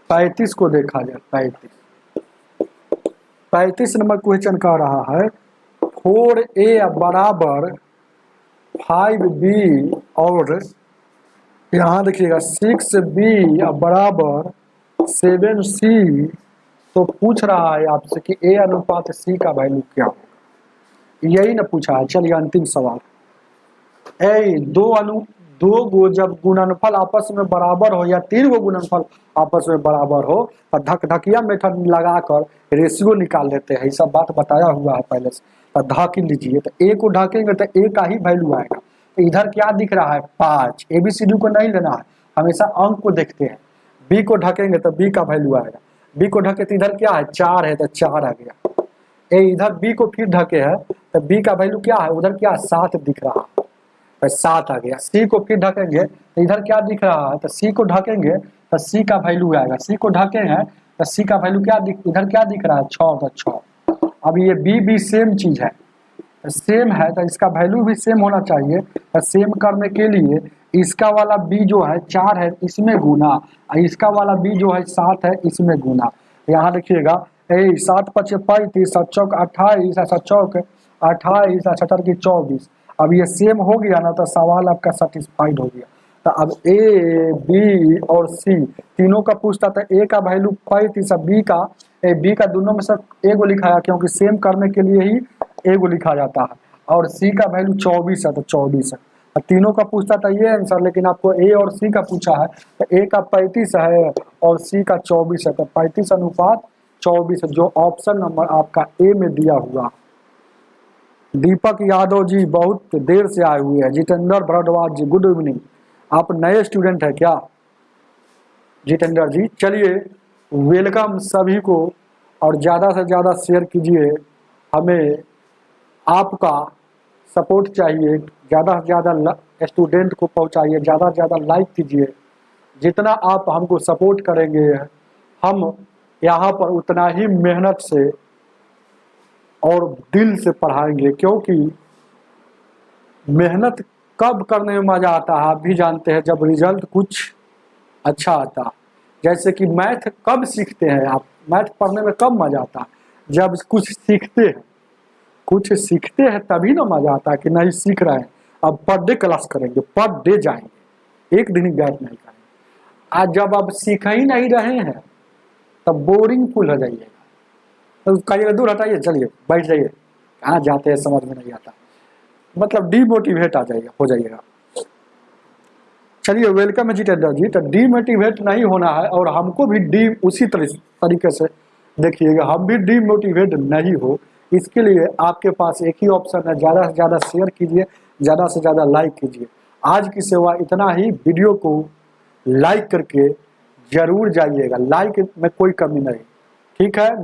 [SPEAKER 2] 35 को देखा जाए। 35 नंबर क्वेश्चन कह रहा है 4A बराबर 5B और यहाँ देखिएगा 6B बराबर 7C, तो पूछ रहा है आपसे कि A अनुपात C का वैल्यू क्या होगा, यही ना पूछा है। चलिए अंतिम सवाल, दो गो जब गुणनफल आपस में बराबर हो या 3 गो गुणनफल आपस में बराबर हो, तो ढकढकिया मेथड लगाकर रेशियो निकाल लेते हैं, ये सब बात बताया हुआ है पहले से। तो ढक लीजिए, तो A को ढकेंगे तो A का ही वैल्यू आएगा। तो इधर क्या दिख रहा है 5, ABCD को नहीं लेना है, हमेशा अंक को देखते हैं। B को ढकेंगे तो B का वैल्यू आएगा, B को ढके तो इधर क्या है 4 है, तो 4 आ गया। इधर B को फिर ढके है तो B का वैल्यू क्या है, उधर क्या 7 दिख रहा है, तो 7 आ गया। C को फिर ढकेंगे तो इधर क्या दिख रहा है, तो C को ढकेंगे तो C का वैल्यू आएगा। C को ढकेंगे तो C का वैल्यू क्या इधर क्या दिख रहा है 6, तो 6। अब ये B भी सेम चीज है, तो सेम है तो इसका वैल्यू भी सेम होना चाहिए। तो सेम करने के लिए इसका वाला B जो है 4 है, इसमें गुना, और इसका वाला B जो है 7 है, इसमें गुना। यहाँ देखिएगा 7 5 35, 7 चौक 28, 7 चौक 28, 7 की 24। अब ये सेम हो गया ना, तो सवाल आपका सेटिस्फाइड हो गया। तो अब A, B और C तीनों का पूछता था, A का वैल्यू 35, B का दोनों में से एगो लिखाया, क्योंकि सेम करने के लिए ही एगो लिखा जाता है, और C का वैल्यू 24 है, तो 24 है। तीनों का पूछता था ये आंसर, लेकिन आपको A और C का पूछा है, तो A का 35 है और C का 24 है, तो 35 अनुपात 24 है, जो ऑप्शन नंबर आपका A में दिया हुआ। दीपक यादव जी बहुत देर से आए हुए हैं। जितेंद्र भरद्वाज जी गुड इवनिंग, आप नए स्टूडेंट हैं क्या जितेंद्र जी? चलिए वेलकम सभी को, और ज़्यादा से ज़्यादा शेयर कीजिए, हमें आपका सपोर्ट चाहिए, ज़्यादा से ज़्यादा स्टूडेंट को पहुंचाइए, ज़्यादा से ज़्यादा लाइक कीजिए। जितना आप हमको सपोर्ट करेंगे हम यहाँ पर उतना ही मेहनत से और दिल से पढ़ाएंगे, क्योंकि मेहनत कब करने में मजा आता है आप भी जानते हैं, जब रिजल्ट कुछ अच्छा आता है। जैसे कि मैथ कब सीखते हैं आप, मैथ पढ़ने में कब मजा आता है, जब कुछ सीखते हैं, कुछ सीखते हैं तभी ना मजा आता है कि नहीं सीख रहे हैं अब पर डे क्लास करेंगे, पर डे जाएंगे, एक दिन गैप नहीं करेंगे। आज जब आप सीख ही नहीं रहे हैं तब बोरिंग फुल हो जाइएगा, तो कहिएगा दूर हटाइए, चलिए बैठ जाइए, कहाँ जाते हैं समझ में नहीं आता, मतलब डीमोटिवेट आ जाइएगा, हो जाइएगा। चलिए वेलकम है जितेंद्र जी। तो डीमोटिवेट नहीं होना है और हमको भी डी उसी तरीके से देखिएगा, हम भी डीमोटिवेट नहीं हो, इसके लिए आपके पास एक ही ऑप्शन है, ज़्यादा से ज़्यादा शेयर कीजिए, ज़्यादा से ज़्यादा लाइक कीजिए। आज की सेवा इतना ही, वीडियो को लाइक करके जरूर जाइएगा, लाइक में कोई कमी नहीं, ठीक है।